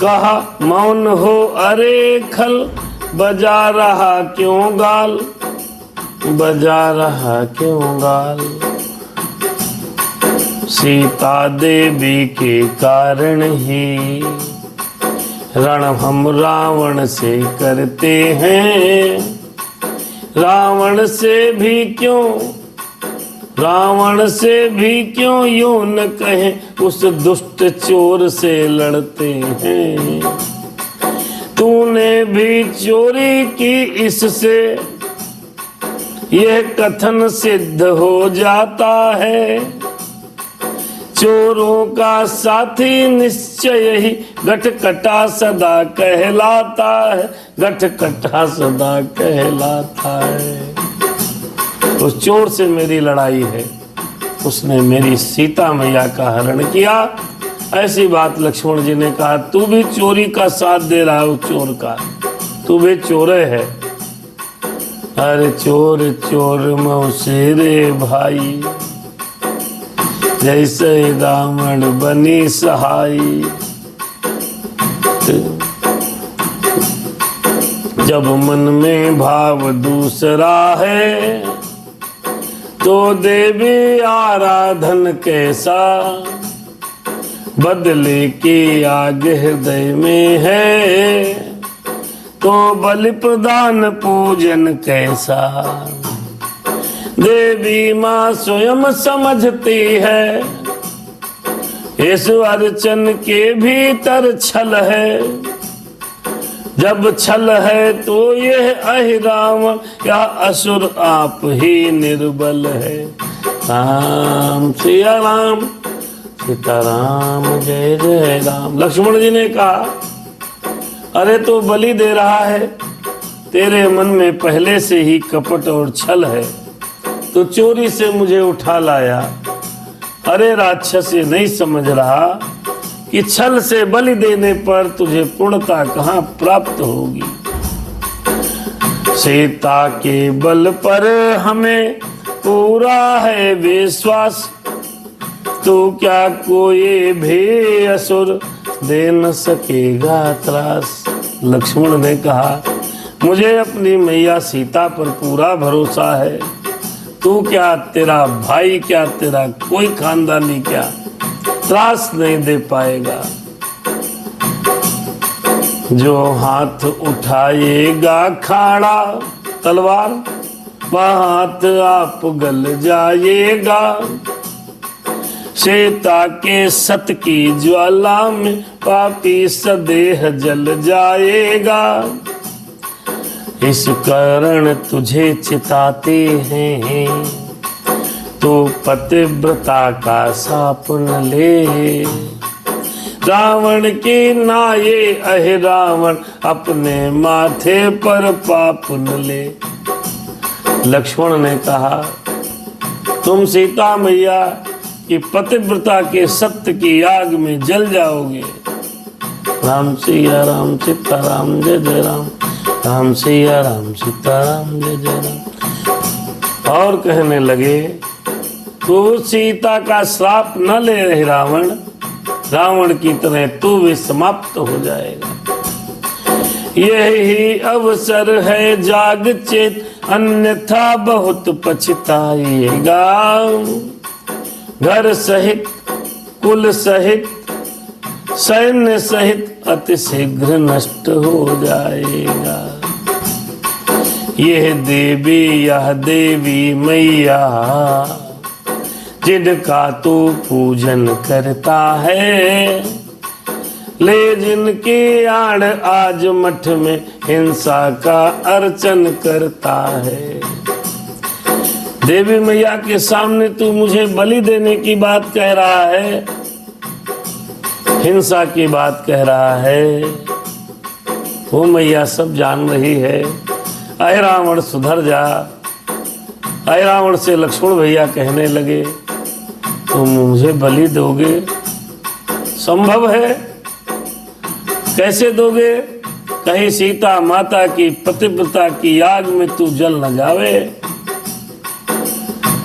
कहा मौन हो अरे खल, बजा रहा क्यों गाल, बजा रहा क्यों गाल। सीता देवी के कारण ही रण हम रावण से करते हैं। रावण से भी क्यों यूं न कहें, उस दुष्ट चोर से लड़ते हैं। तूने भी चोरी की इससे यह कथन सिद्ध हो जाता है। चोरों का साथी निश्चय ही गटकटा सदा कहलाता है, गटकटा सदा कहलाता है। उस चोर से मेरी लड़ाई है, उसने मेरी सीता मैया का हरण किया। ऐसी बात लक्ष्मण जी ने कहा, तू भी चोरी का साथ दे रहा है उस चोर का, तू भी चोर है। अरे चोर चोर मौसे रे भाई, जैसे रावण बनी सहाय। जब मन में भाव दूसरा है, तो देवी आराधन कैसा, बदले की आग हृदय में है, तो बलि प्रदान पूजन कैसा। देवी माँ स्वयं समझती है, इस अर्चन के भीतर छल है। जब छल है तो यह अहिरावण या असुर आप ही निर्बल है। राम सिया राम, सीताराम जय जय राम। लक्ष्मण जी ने कहा, अरे तो बलि दे रहा है, तेरे मन में पहले से ही कपट और छल है, तो चोरी से मुझे उठा लाया। अरे राक्षस, ये नहीं समझ रहा कि छल से बलि देने पर तुझे पूर्णता कहाँ प्राप्त होगी। सीता के बल पर हमें पूरा है विश्वास, तो क्या कोई भी असुर दे न सकेगा त्रास। लक्ष्मण ने कहा, मुझे अपनी मैया सीता पर पूरा भरोसा है। तू क्या, तेरा भाई क्या, तेरा कोई खानदानी क्या त्रास नहीं दे पाएगा। जो हाथ उठाएगा खाड़ा तलवार, वह हाथ आप गल जाएगा। सीता के सत की ज्वाला में पापी सदेह जल जाएगा। इस कारण तुझे चिताते हैं, तो पतिव्रता का साप न ले। रावण की नाये अहे रावण, अपने माथे पर पाप न ले। लक्ष्मण ने कहा, तुम सीता मैया की पतिव्रता के सत्य की आग में जल जाओगे। राम सिया राम सीताराम जय जय राम, राम सिया राम सीताराम जय जय राम। और कहने लगे, तू सीता का श्राप न ले रहे रावण, रावण की तरह तू भी समाप्त हो जाएगा। यही अवसर है जाग चेत, अन्यथा बहुत पछताएगा। घर सहित कुल सहित सैन्य सहित अति शीघ्र नष्ट हो जाएगा। यह देवी मैया जिनका तू पूजन करता है, ले जिनकी आड़ आज मठ में हिंसा का अर्चन करता है। देवी मैया के सामने तू मुझे बलि देने की बात कह रहा है, हिंसा की बात कह रहा है। वो मैया सब जान रही है। अरे रावण सुधर जा। अरे रावण से लक्ष्मण भैया कहने लगे तुम मुझे बलि दोगे? संभव है? कैसे दोगे? कहीं सीता माता की पतिव्रता की आग में तू जल न जावे।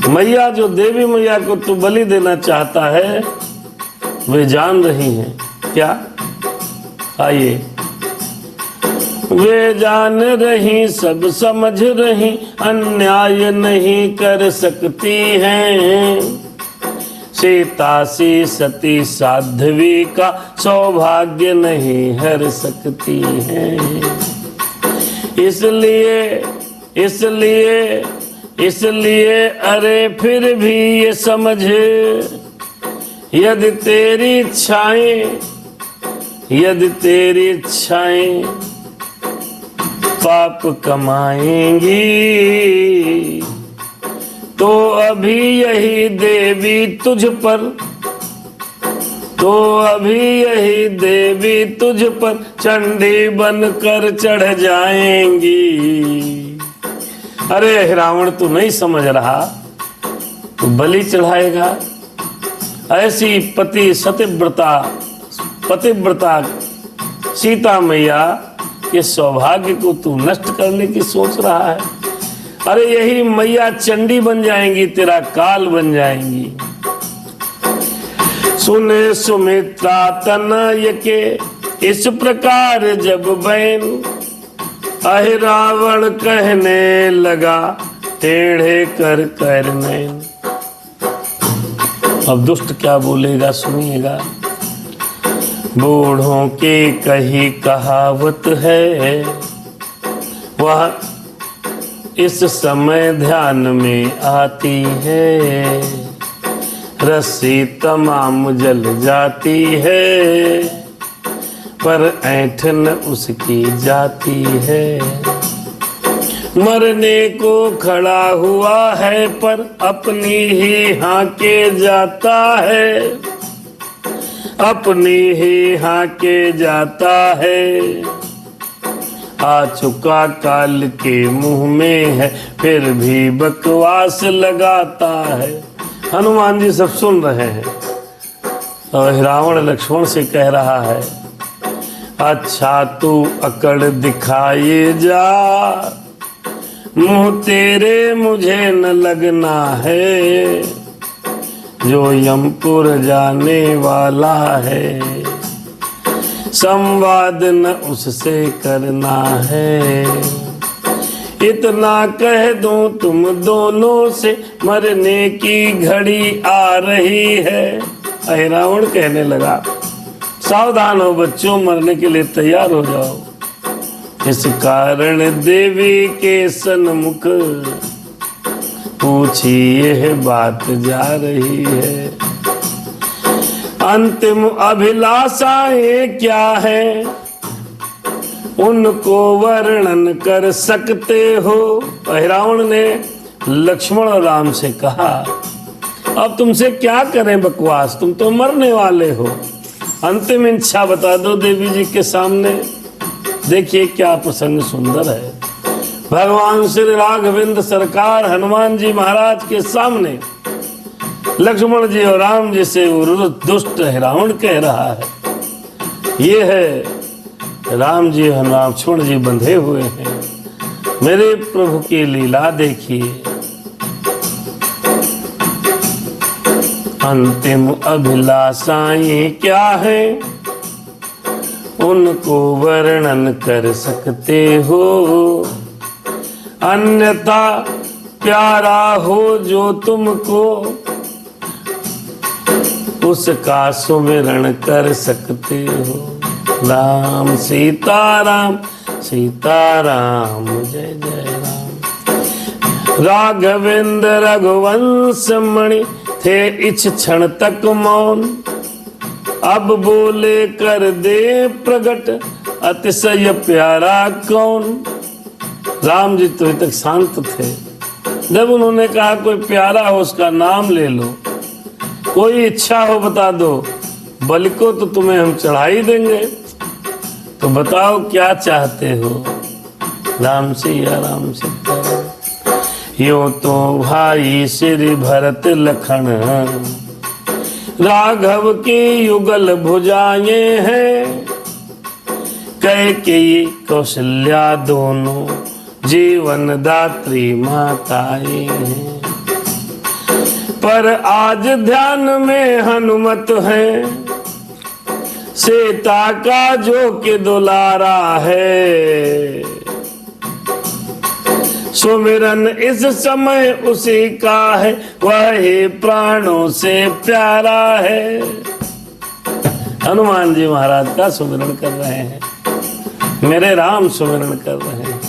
मैया जो देवी मैया को तू बलि देना चाहता है वे जान रही हैं क्या? आइए। वे जान रही सब समझ रही अन्याय नहीं कर सकती हैं। सीता सी सती साध्वी का सौभाग्य नहीं हर सकती हैं। इसलिए अरे फिर भी ये समझ, यदि तेरी इच्छाएं पाप कमाएंगी तो अभी यही देवी तुझ पर चंडी बनकर चढ़ जाएंगी। अरे रावण तू नहीं समझ रहा, तू बलि चढ़ाएगा? ऐसी पतिव्रता सीता मैया के सौभाग्य को तू नष्ट करने की सोच रहा है? अरे यही मैया चंडी बन जाएंगी, तेरा काल बन जाएंगी। सुने सुमित्रा तनय के इस प्रकार जब बैन, अहि रावण कहने लगा टेढ़े कर नैन। अब दुष्ट क्या बोलेगा सुनिएगा। बूढ़ों की कही कहावत है, वह इस समय ध्यान में आती है। रस्सी तमाम जल जाती है पर ऐंठन उसकी जाती है। मरने को खड़ा हुआ है पर अपनी ही हाके जाता है, अपनी ही हाके जाता है। आ चुका काल के मुंह में है फिर भी बकवास लगाता है। हनुमान जी सब सुन रहे हैं और रावण लक्ष्मण से कह रहा है अच्छा तू अकड़ दिखाए जा, मुंह तेरे मुझे न लगना है, जो यमपुर जाने वाला है। संवाद न उससे करना है, इतना कह दूं तुम दोनों से मरने की घड़ी आ रही है। अहि रावण कहने लगा सावधान हो बच्चों, मरने के लिए तैयार हो जाओ। इस कारण देवी के सन्मुख पूछी यह बात जा रही है। अंतिम अभिलाषाएं क्या है उनको वर्णन कर सकते हो? रावण ने लक्ष्मण और राम से कहा अब तुमसे क्या करें बकवास, तुम तो मरने वाले हो। अंतिम इच्छा बता दो देवी जी के सामने। देखिए क्या प्रसंग सुंदर है। भगवान श्री राघवेंद्र सरकार हनुमान जी महाराज के सामने लक्ष्मण जी और राम जी से वो दुष्ट रावण कह रहा है ये है राम जी और लक्ष्मण जी बंधे हुए हैं, मेरे प्रभु की लीला देखिए। अंतिम अभिलाषाएं क्या है उनको वर्णन कर सकते हो, अन्यथा प्यारा हो जो तुमको उसका सुमिरण कर सकते हो। राम सीताराम सीताराम जय जय राम। राघवेंद्र रघुवंश मणि थे इछ क्षण तक मौन, अब बोले कर दे प्रगट अतिशय प्यारा कौन। राम जी तो तक शांत थे। जब उन्होंने कहा कोई प्यारा हो उसका नाम ले लो, कोई इच्छा हो बता दो, बलि को तो तुम्हें हम चढ़ाई देंगे, तो बताओ क्या चाहते हो। राम सिया राम सीता। यूं तो भाई श्री भरत लखन राघव की युगल भुजाएं हैं, कैकेयी कौशल्या दोनों जीवन दात्री माताएं हैं। पर आज ध्यान में हनुमत है, सीता का जो के दुलारा है। सुमिरन इस समय उसी का है, वही प्राणों से प्यारा है। हनुमान जी महाराज का सुमिरन कर रहे हैं, मेरे राम सुमिरन कर रहे हैं।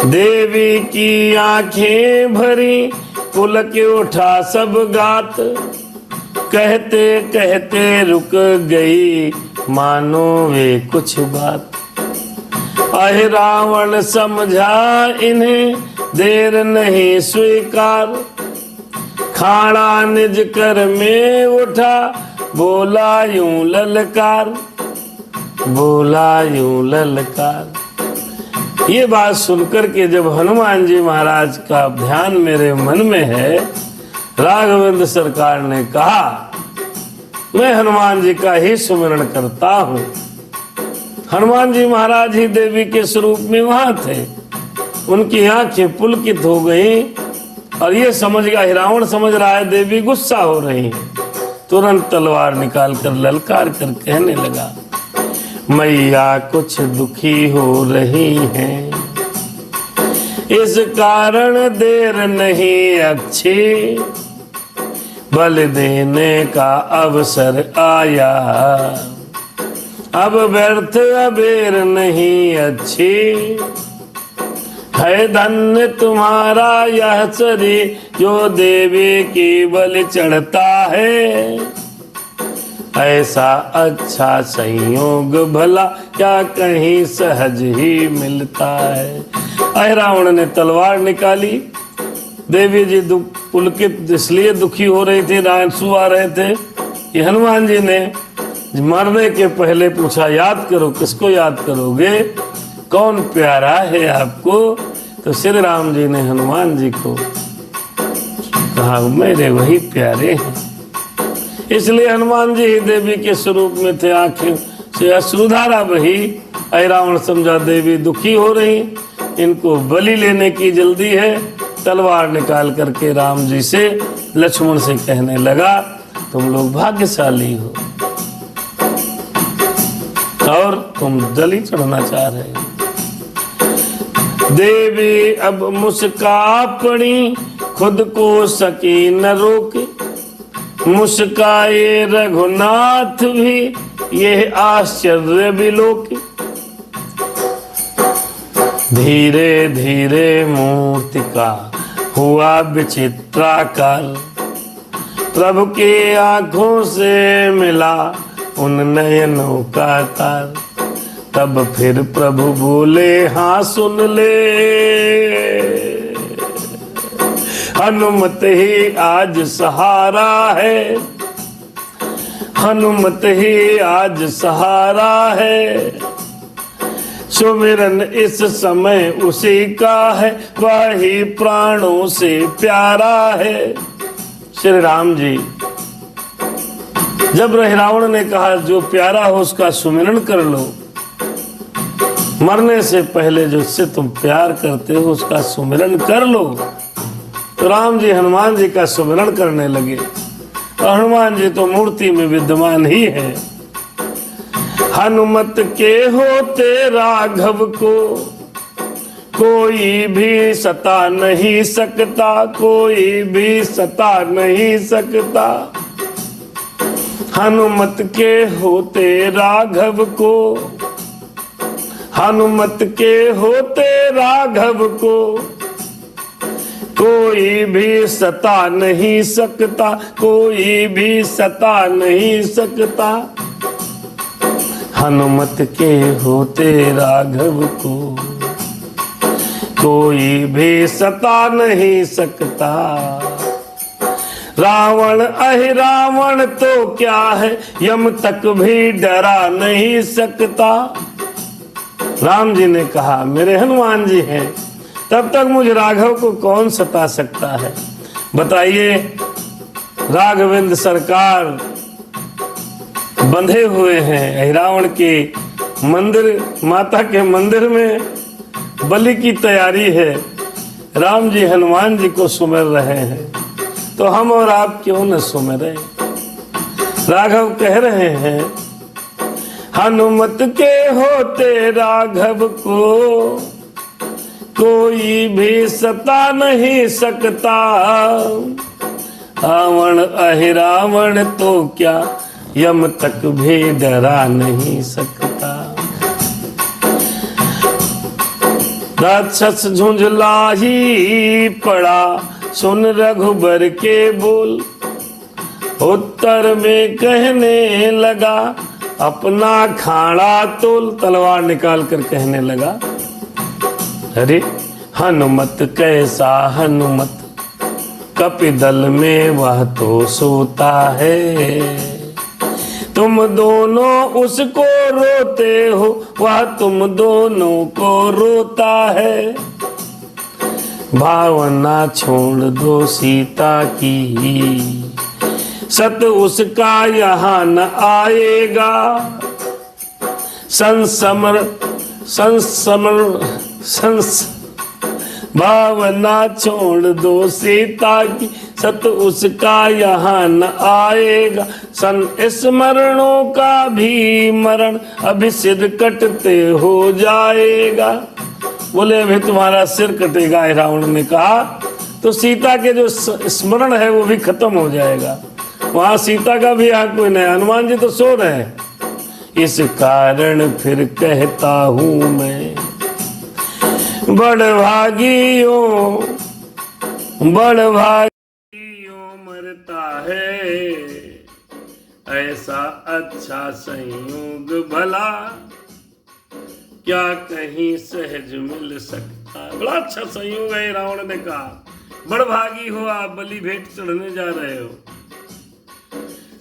देवी की आंखें भरी पुलक उठा सब गात, कहते कहते रुक गई मानो वे कुछ बात। अहे रावण समझा इन्हें देर नहीं स्वीकार, खाना निज कर में उठा बोला यूं ललकार, बोला यूं ललकार। ये बात सुनकर के जब हनुमान जी महाराज का ध्यान मेरे मन में है, राघवेंद्र सरकार ने कहा मैं हनुमान जी का ही सुमिरन करता हूँ। हनुमान जी महाराज ही देवी के स्वरूप में वहां थे। उनकी आंखें पुलकित हो गई और ये समझ गया, रावण समझ रहा है देवी गुस्सा हो रही है। तुरंत तलवार निकाल कर ललकार कर कहने लगा, मैया कुछ दुखी हो रही हैं, इस कारण देर नहीं अच्छी, बल देने का अवसर आया, अब व्यर्थ अबेर नहीं अच्छी। है धन्य तुम्हारा यह शरीर जो देवी की बलि चढ़ता है, ऐसा अच्छा संयोग भला क्या कहीं सहज ही मिलता है। अहि रावण ने तलवार निकाली। देवी जी पुलकित इसलिए दुखी हो रही थी, आंसू आ रहे थे कि हनुमान जी ने मरने के पहले पूछा याद करो, किसको याद करोगे, कौन प्यारा है आपको। तो श्री राम जी ने हनुमान जी को कहा मेरे वही प्यारे हैं। इसलिए हनुमान जी ही देवी के स्वरूप में थे। आंखें से अश्रुधारा बही। अहि रावण समझा देवी दुखी हो रही, इनको बलि लेने की जल्दी है। तलवार निकाल करके राम जी से लक्ष्मण से कहने लगा, तुम लोग भाग्यशाली हो और तुम बलि चढ़ना चाह रहे हो। देवी अब मुस्का पड़ी, खुद को सकी न रोके, मुस्काए रघुनाथ भी ये आश्चर्य बिलोके। धीरे धीरे मूर्ति का हुआ विचित्राकार, प्रभु के आंखों से मिला उन नयनों का तार। तब फिर प्रभु बोले हाँ सुन ले, हनुमत ही आज सहारा है, हनुमत ही आज सहारा है। सुमिरन इस समय उसी का है, वही प्राणों से प्यारा है। श्री राम जी जब रावण ने कहा जो प्यारा हो उसका सुमिरन कर लो, मरने से पहले जो उससे तुम प्यार करते हो उसका सुमिरन कर लो, तो राम जी हनुमान जी का सुमिरन करने लगे। और हनुमान जी तो मूर्ति में विद्यमान ही है। हनुमत के होते राघव को कोई भी सता नहीं सकता, कोई भी सता नहीं सकता। हनुमत के होते राघव को, हनुमत के होते राघव को कोई भी सता नहीं सकता, कोई भी सता नहीं सकता, हनुमत के होते राघव को कोई भी सता नहीं सकता। रावण अहिरावण तो क्या है, यम तक भी डरा नहीं सकता। राम जी ने कहा मेरे हनुमान जी हैं, तब तक मुझे राघव को कौन सता सकता है। बताइए, राघवेंद्र सरकार बंधे हुए हैं अहिरावण के मंदिर, माता के मंदिर में बलि की तैयारी है, राम जी हनुमान जी को सुमिर रहे हैं, तो हम और आप क्यों न सुमिरे। राघव कह रहे हैं हनुमत के होते राघव को कोई भी सता नहीं सकता। रावण अहिरावण तो क्या, यम तक भी डरा नहीं सकता। राक्षस झुंझला ही पड़ा, सुन रघुबर के बोल, उत्तर में कहने लगा अपना खाड़ा तोल। तलवार निकाल कर कहने लगा अरे हनुमत कैसा हनुमत, कपिदल में वह तो सोता है। तुम दोनों उसको रोते हो, वह तुम दोनों को रोता है। भावना छोड़ दो सीता की, सत उसका यहाँ न आएगा। भावना छोड़ दो सीता की, सत उसका यहाँ न आएगा। स्मरणों का भी मरण, अभी सिर कटते हो जाएगा। बोले अभी तुम्हारा सिर कटेगा, रावण ने कहा, तो सीता के जो स्मरण है वो भी खत्म हो जाएगा। वहां सीता का भी यहाँ कोई नहीं, हनुमान जी तो सो रहे हैं। इस कारण फिर कहता हूं मैं, बड़भागियों मरता है, ऐसा अच्छा संयोग भला क्या कहीं सहज मिल सकता। बड़ा अच्छा संयोग है, रावण ने कहा बड़भागी हो आप, बलि भेंट चढ़ने जा रहे हो।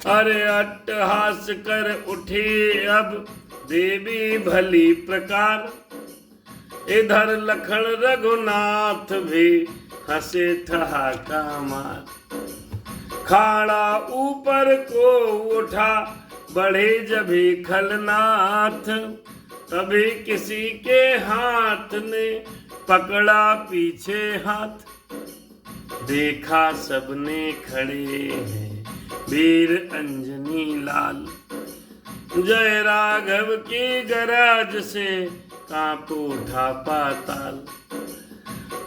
अरे अट्टहास कर उठी अब देवी भली प्रकार, इधर लखन रघुनाथ भी हंसे ठहाका मार। खाड़ा ऊपर को उठा बढ़े जभी खलनाथ, तभी किसी के हाथ ने पकड़ा पीछे हाथ। देखा सबने खड़े हैं वीर अंजनी लाल, जय राघव की गरज से कांप उठा पाताल।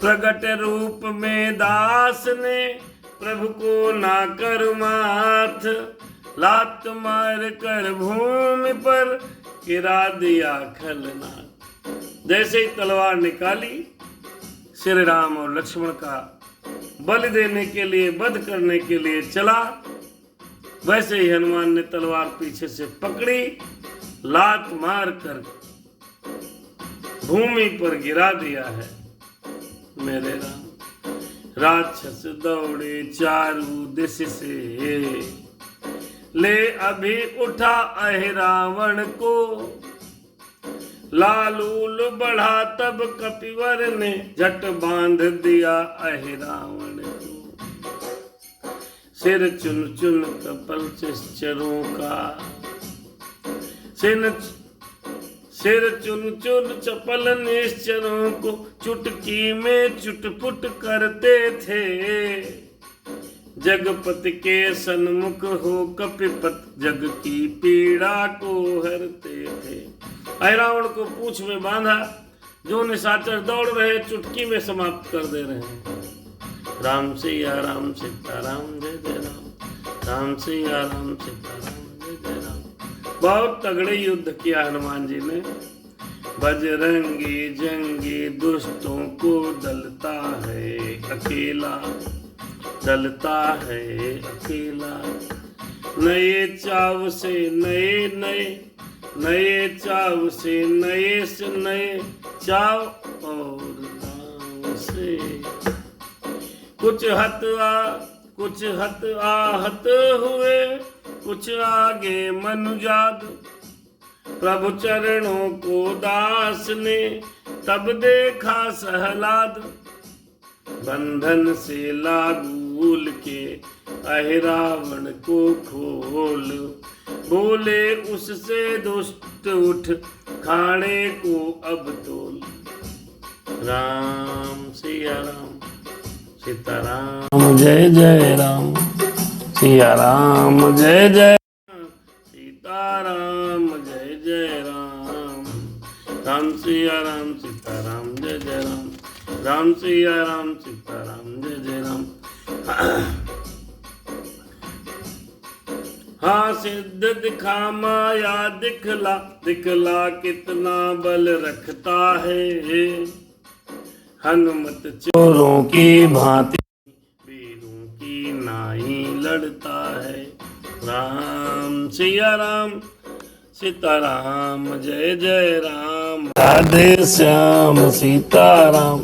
प्रगट रूप में दास ने प्रभु को ना कर माथ, लात मार कर भूमि पर गिरा दिया खलनाथ। जैसे ही तलवार निकाली, श्री राम और लक्ष्मण का बलि देने के लिए, वध करने के लिए चला, वैसे ही हनुमान ने तलवार पीछे से पकड़ी, लात मार कर भूमि पर गिरा दिया है। मेरे राम, राक्षस दौड़े चारों दिश से, ले अभी उठा अहिरावण को। लालूल बढ़ा तब कपिवर ने झट बांध दिया अहिरावण को। सिर चुन चुन कपल चरों का, सिर चुन चुन चपल निश्चरों को चुटकी में चुटपुट करते थे। जगपति के सन्मुख हो कपिपत जग की पीड़ा को हरते थे। अहिरावण को पूंछ में बांधा, जो निशाचर दौड़ रहे चुटकी में समाप्त कर दे रहे हैं। राम सिया राम सीताराम जय जय राम, राम सिया राम सीताराम जय जय राम। बहुत तगड़े युद्ध किया हनुमान जी ने। बजरंगी जंगी दुष्टों को दलता है अकेला, दलता है अकेला। नए चाव से नए नए, नए चाव से नए चाव और नाव से। कुछ हत आहत हुए, कुछ आगे मनुजाद। प्रभु चरणों को दास ने तब देखा सहलाद। बंधन से लागूल के अहिरावण को खोल। बोले उससे दुष्ट उठ, खाने को अब तोल। राम सिया राम सीताराम जय जय राम, सिया राम जय जय सीताराम जय जय राम। राम सिया राम सीताराम जय जय राम, राम सिया राम सीताराम जय जय राम। हाँ सिद्ध दिखा माया दिखला, दिखला कितना बल रखता है। हनुमत चोरों की भांति, वीरों की नाई लड़ता है। राम सिया राम सीताराम जय जय राम। राधे श्याम सीताराम,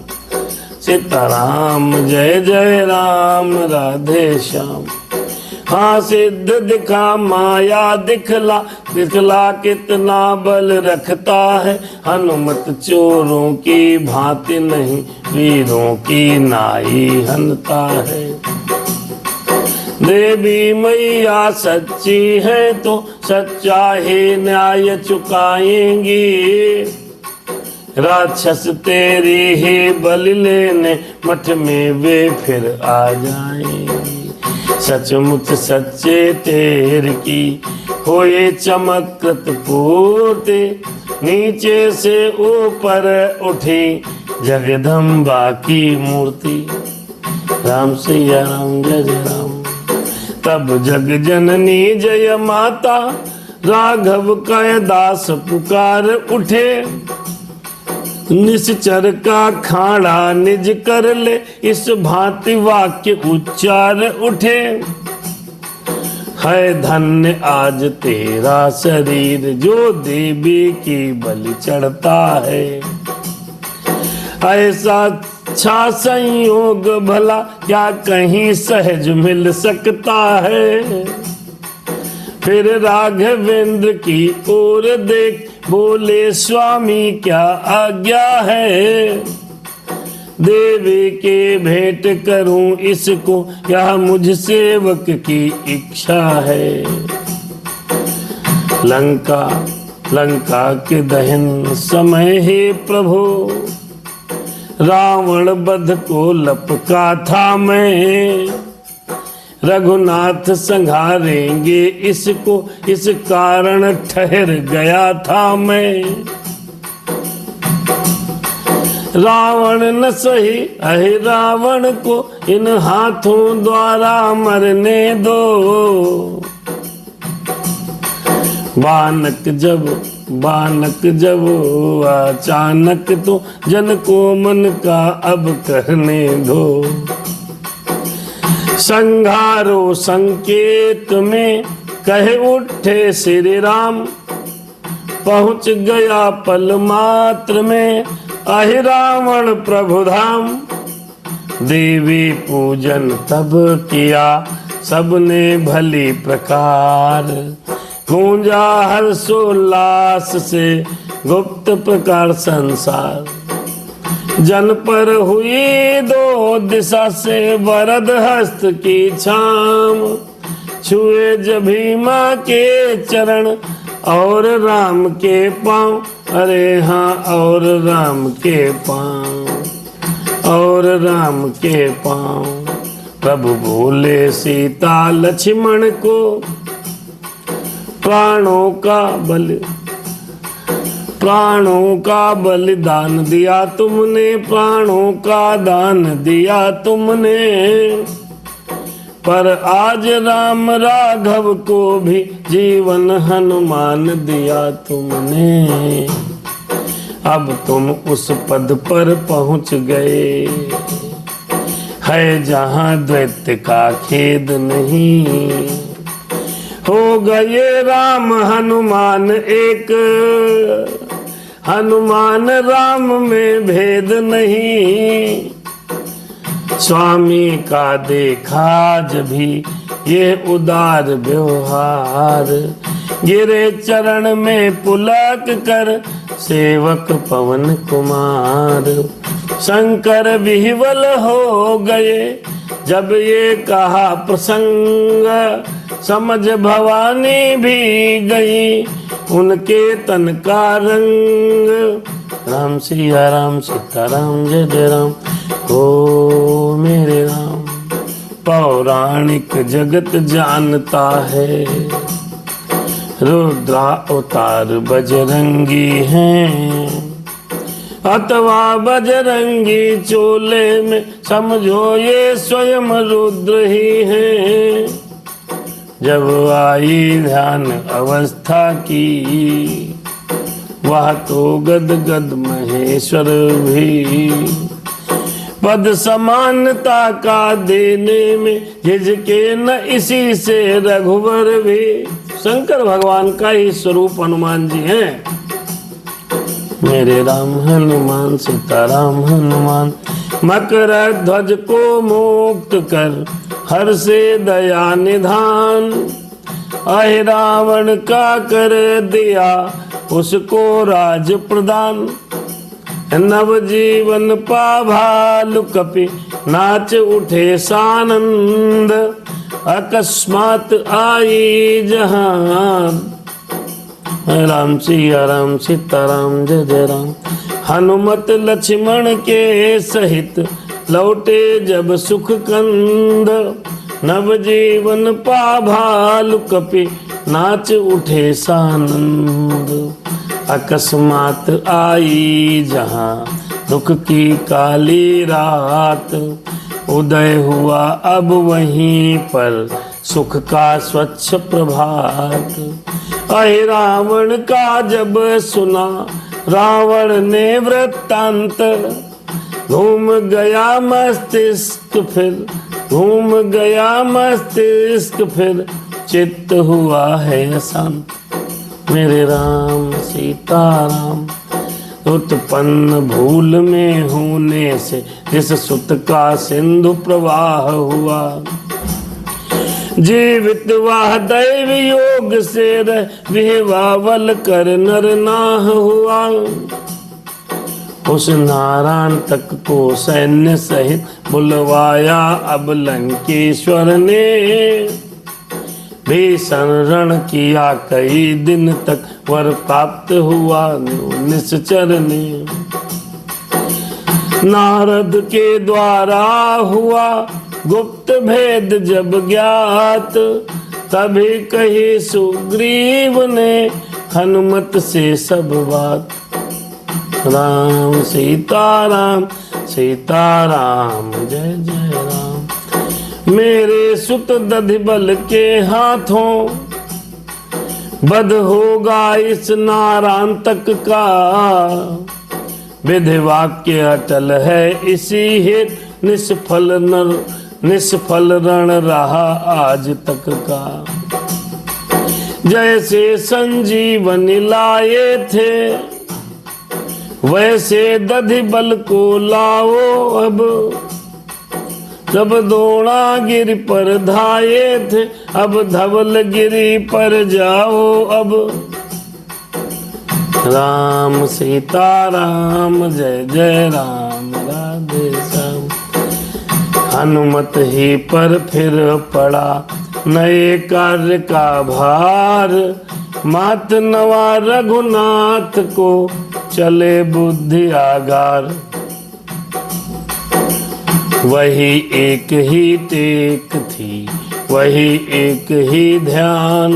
सीताराम जय जय राम राधे श्याम। हाँ सिद्ध दिखा माया दिखला, दिखला कितना बल रखता है। हनुमत चोरों की भांति नहीं, वीरों की नाई हनता है। देवी मैया सच्ची है तो सच्चा ही न्याय चुकाएंगी। राक्षस तेरी ही बलि लेने मठ में वे फिर आ जाएंगे। सचमुच सच्चे तेर की होए चमकत पूर्ति। नीचे से ऊपर उठी जगदम्बा की मूर्ति। राम सिया राम जय जय राम। तब जग जननी जय माता, राघव का दास पुकार उठे। निश्चर का खाड़ा निज कर ले, इस भांति वाक्य उच्चार उठे। है धन्य आज तेरा शरीर, जो देवी की बलि चढ़ता है। ऐसा अच्छा संयोग भला क्या कहीं सहज मिल सकता है। फिर राघवेंद्र की ओर देख बोले स्वामी क्या आज्ञा है। देवी के भेंट करूं इसको, यह मुझ सेवक की इच्छा है। लंका के दहन समय हे प्रभु, रावण वध को लपका था मैं। रघुनाथ संघारेंगे इसको, इस कारण ठहर गया था मैं। रावण न सही अहि रावण को, इन हाथों द्वारा मरने दो। बानक जब अचानक तो जन को मन का अब कहने दो। संघारो संकेत में कहे उठे श्री राम। पहुंच गया पल मात्र में अहि रावण प्रभु धाम। देवी पूजन तब किया सबने भली प्रकार। गूंजा हर्षोल्लास से गुप्त प्रकार संसार। जन पर हुई दो दिशा से वरद हस्त की छाम। छुए जब भीमा के चरण और राम के पांव। अरे हाँ और राम के पांव, और राम के पांव। प्रभु बोले सीता लक्ष्मण को, प्राणों का बलिदान दिया तुमने। प्राणों का दान दिया तुमने। पर आज राम राघव को भी जीवन हनुमान दिया तुमने। अब तुम उस पद पर पहुंच गए, है जहां द्वैत का खेद नहीं। हो गए राम हनुमान एक, हनुमान राम में भेद नहीं। स्वामी का देखा जब भी ये उदार व्यवहार, गिरे चरण में पुलक कर सेवक पवन कुमार। शंकर विह्वल हो गए जब ये कहा प्रसंग, समझ भवानी भी गई उनके तन का रंग। राम सिया राम सीता राम जय जय राम, ओ मेरे राम। पौराणिक जगत जानता है, रुद्रा अवतार बजरंगी हैं, अथवा बजरंगी चोले में समझो ये स्वयं रुद्र ही हैं। जब आई ध्यान अवस्था की, वह तो गद गद महेश्वर भी। पद समानता का देने में झिझके न इसी से रघुवर भी। शंकर भगवान का ही स्वरूप हनुमान जी हैं। मेरे राम हनुमान सीताराम हनुमान, मकर ध्वज को मुक्त कर हर से दया निधान। अहि रावण का कर दिया उसको राज प्रदान। नव जीवन पा भालु कपि नाच उठे सानंद। अकस्मात आई जहान, राम सिया राम सीताराम जय जय राम। हनुमत लक्ष्मण के सहित लौटे जब सुख कंद। नव जीवन पा भालु कपि नाच उठे सानंद। अकस्मात आई जहां दुख की काली रात। उदय हुआ अब वहीं पर सुख का स्वच्छ प्रभात। अहि रावण का जब सुना रावण ने वृत्तांत। घूम गया मस्तिष्क फिर, घूम गया मस्तिष्क फिर, चित्त हुआ है शांत। मेरे राम सीताराम, उत्पन्न भूल में होने से जिस सुत का सिंधु प्रवाह हुआ। जीवित वह दैव योग से विवावल कर नर नाह हुआ। उस नारायण तक को सैन्य सहित बुलवाया अब लंकेश्वर ने। भीषण रण किया कई दिन तक, वर प्राप्त हुआ निश्चर ने। नारद के द्वारा हुआ गुप्त भेद जब ज्ञात। तभी कही सुग्रीव ने हनुमत से सब बात। राम सीताराम सीताराम जय जय राम। मेरे सुत दधिबल के हाथों बध होगा इस नारायण तक का। विधि वाक्य अटल है इसी हेतु, निष्फल रण रहा आज तक का। जैसे संजीवनी लाए थे वैसे दधिबल को लाओ अब। जब द्रोणागिरि पर धाये थे अब धवलगिरि पर जाओ अब। राम सीताराम जय जय राम राधे श्याम। हनुमत ही पर फिर पड़ा नए कार्य का भार। मात नवा रघुनाथ को चले बुद्धि आगार। वही एक ही टेक थी वही एक ही ध्यान।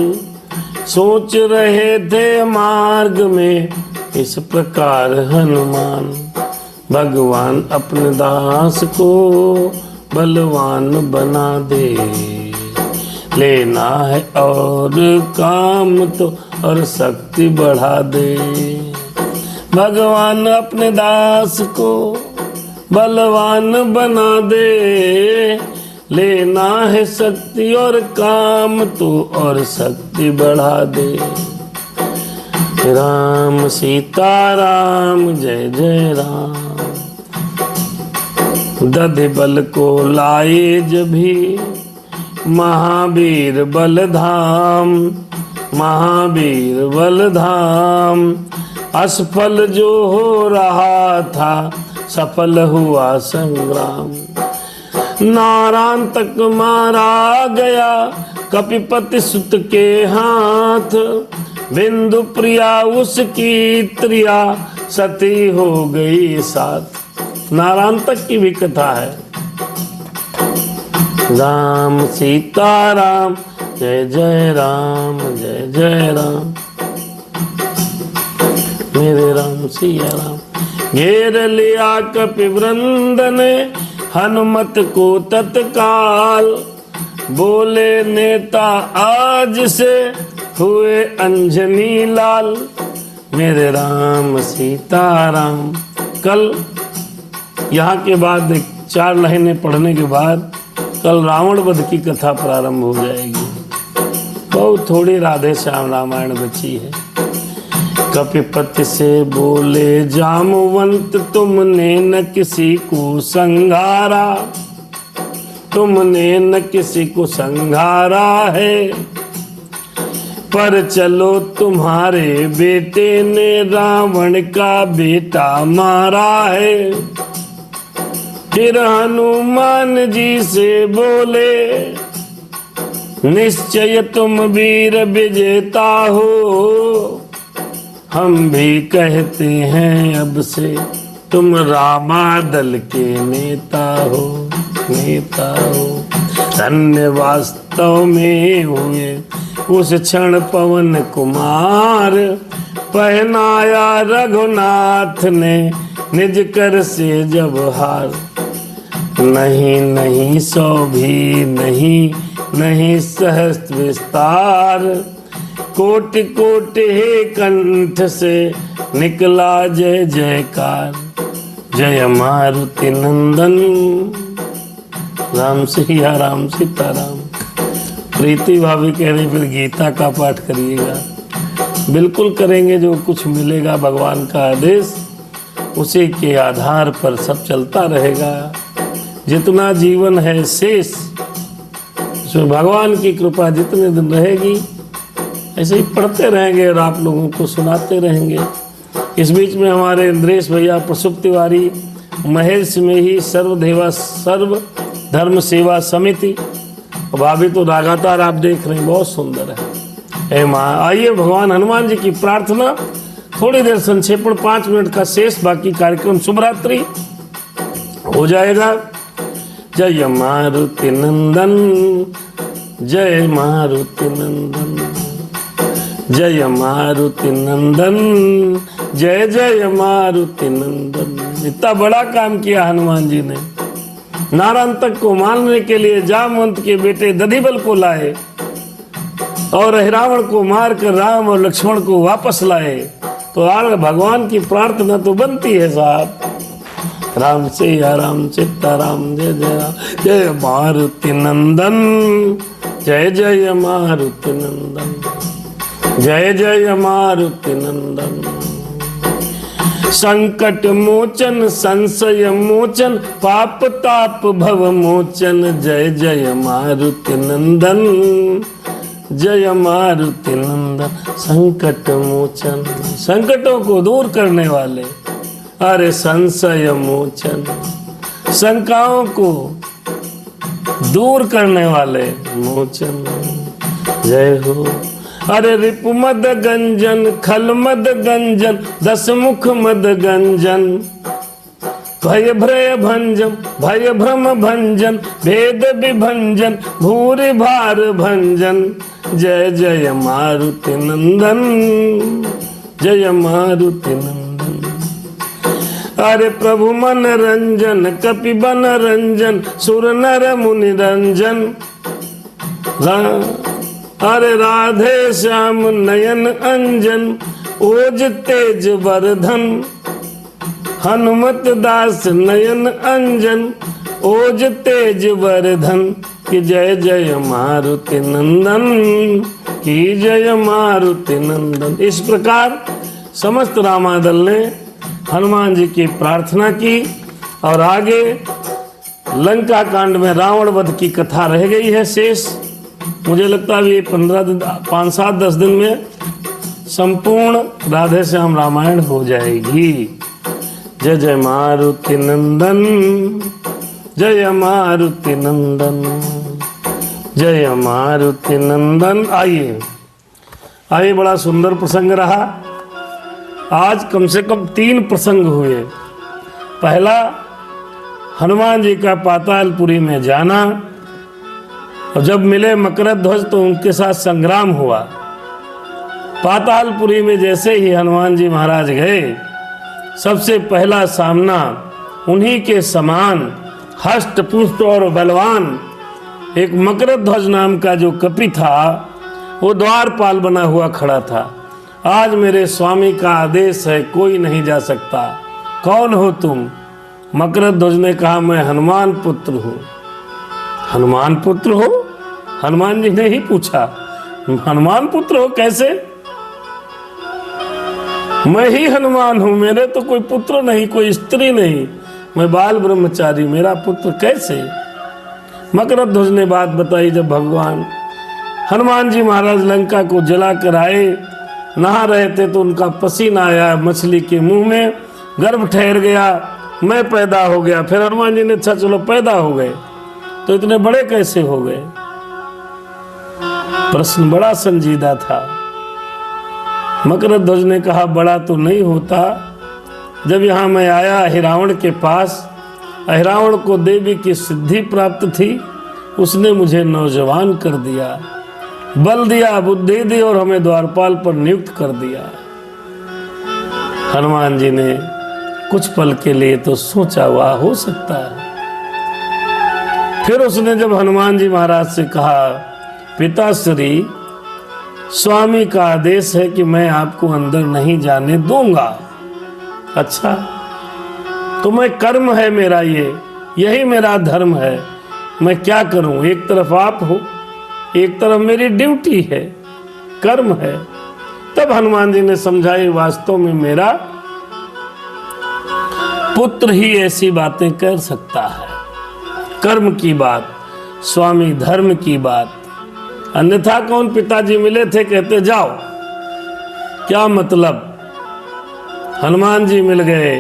सोच रहे थे मार्ग में इस प्रकार हनुमान। भगवान अपने दास को बलवान बना दे। लेना है और काम तो और शक्ति बढ़ा दे। भगवान अपने दास को बलवान बना दे। लेना है शक्ति और काम तो और शक्ति बढ़ा दे। राम सीता राम जय जय राम। दधि बल को लाए जभी महावीर बलधाम। महावीर बलधाम असफल जो हो रहा था सफल हुआ संग्राम। नारायण तक मारा गया कपिपति सुत के हाथ। बिंदु प्रिया उसकी त्रिया सती हो गई साथ। नारायण तक की भी कथा है। राम सीता राम जय जय राम जय जय राम। मेरे राम सिया राम। घेर लिया कपिवृंद ने हनुमत को तत्काल। बोले नेता आज से हुए अंजनी लाल। मेरे राम सीता राम। कल यहाँ के बाद 4 लाइनें पढ़ने के बाद कल रावण वध की कथा प्रारंभ हो जाएगी। बहुत थोड़ी राधे श्याम रामायण बची है। कपिपति से बोले जामवंत तुमने न किसी को संघारा। तुमने न किसी को संघारा है। पर चलो तुम्हारे बेटे ने रावण का बेटा मारा है। फिर हनुमान जी से बोले निश्चय तुम वीर विजेता हो। हम भी कहते हैं अब से तुम रामादल के नेता हो। नेता हो धन्य वास्तव में हुए उस क्षण पवन कुमार। पहनाया रघुनाथ ने निज कर से जब हार। नहीं नहीं सौ भी नहीं नहीं सहस्त्र विस्तार। कोटि कोटि हे कंठ से निकला जय जयकार। जय मारुति नंदन राम सिया राम सीता राम। प्रीति भाभी कह रही फिर गीता का पाठ करिएगा। बिल्कुल करेंगे। जो कुछ मिलेगा भगवान का आदेश उसी के आधार पर सब चलता रहेगा। जितना जीवन है शेष उसमें भगवान की कृपा जितने दिन रहेगी ऐसे ही पढ़ते रहेंगे और आप लोगों को सुनाते रहेंगे। इस बीच में हमारे इंद्रेश भैया प्रसुप तिवारी महेश में ही सर्व धर्म सेवा समिति भाभी तो लगातार आप देख रहे हैं बहुत सुंदर है। माँ आइए भगवान हनुमान जी की प्रार्थना थोड़ी देर संक्षेपण 5 मिनट का शेष बाकी कार्यक्रम शुभ रात्रि हो जाएगा। जय मारुति नंदन जय मारुति नंदन जय मारुति नंदन जय जय मारुति नंदन। इतना बड़ा काम किया हनुमान जी ने। नारायण तक को मारने के लिए जामवंत के बेटे दधिबल को लाए और रावण को मारकर राम और लक्ष्मण को वापस लाए। तो आगे भगवान की प्रार्थना तो बनती है साहब। राम से या राम सीता राम जय जय राम। जय मारुति नंदन जय जय मारुति नंदन जय जय मारुति नंदन। संकट मोचन संशय मोचन पाप ताप भव मोचन। जय जय मारुति नंदन जय मारुति नंदन। संकट मोचन संकटों को दूर करने वाले। अरे संशय मोचन शंकाओं को दूर करने वाले मोचन। जय हो। अरे रिपु मद गंजन खल मद गंजन 10 मुख मद गंजन। भय भ्रय भंजन भय भ्रम भंजन भेद विभंजन भूरि भार भंजन। जय जय मारुति नंदन जय मारुति नंदन। अरे प्रभु मन रंजन कपि बन रंजन सुर नर मुनि रंजन। अरे राधे श्याम नयन अंजन ओज तेज वर्धन, हनुमत दास नयन अंजन। ओज तेज वर्धन कि जय जय मारुति नंदन, कि जय मारुति नंदन। इस प्रकार समस्त रामादल ने हनुमान जी की प्रार्थना की और आगे लंका कांड में रावण वध की कथा रह गई है शेष। मुझे लगता है ये 5-7-10 दिन में संपूर्ण राधे श्याम रामायण हो जाएगी। जय जय मारुति नंदन, जय मारुति नंदन, जय मारुति नंदन। आइए बड़ा सुंदर प्रसंग रहा। आज कम से कम 3 प्रसंग हुए। पहला, हनुमान जी का पातालपुरी में जाना, और जब मिले मकरध्वज तो उनके साथ संग्राम हुआ। पातालपुरी में जैसे ही हनुमान जी महाराज गए, सबसे पहला सामना उन्हीं के समान हष्ट पुष्ट और बलवान एक मकरध्वज नाम का जो कपि था, वो द्वारपाल बना हुआ खड़ा था। आज मेरे स्वामी का आदेश है, कोई नहीं जा सकता। कौन हो तुम? मकरध्वज ने कहा, मैं हनुमान पुत्र हूँ। हनुमान पुत्र हो? हनुमान जी ने ही पूछा, हनुमान पुत्र हो कैसे? मैं ही हनुमान हूँ, मेरे तो कोई पुत्र नहीं, कोई स्त्री नहीं, मैं बाल ब्रह्मचारी, मेरा पुत्र कैसे? मकरध्वज ने बात बताई। जब भगवान हनुमान जी महाराज लंका को जला कर आए, नहा रहे थे तो उनका पसीना आया मछली के मुंह में, गर्भ ठहर गया, मैं पैदा हो गया। फिर हनुमान जी ने अच्छा चलो पैदा हो गए, तो इतने बड़े कैसे हो गए? प्रश्न बड़ा संजीदा था। मकरध्वज ने कहा, बड़ा तो नहीं होता। जब यहाँ मैं आया अहिरावण के पास, अहिरावण को देवी की सिद्धि प्राप्त थी, उसने मुझे नौजवान कर दिया, बल दिया, बुद्धि दी और हमें द्वारपाल पर नियुक्त कर दिया। हनुमान जी ने कुछ पल के लिए तो सोचा, हुआ हो सकता है। फिर उसने जब हनुमान जी महाराज से कहा, पिताश्री, स्वामी का आदेश है कि मैं आपको अंदर नहीं जाने दूंगा। अच्छा, तो मैं कर्म है मेरा, यही मेरा धर्म है, मैं क्या करूं? एक तरफ आप हो, एक तरफ मेरी ड्यूटी है, कर्म है। तब हनुमान जी ने समझाई, वास्तव में मेरा पुत्र ही ऐसी बातें कर सकता है। कर्म की बात, स्वामी धर्म की बात, अन्यथा कौन? पिताजी मिले थे, कहते जाओ। क्या मतलब? हनुमान जी मिल गए,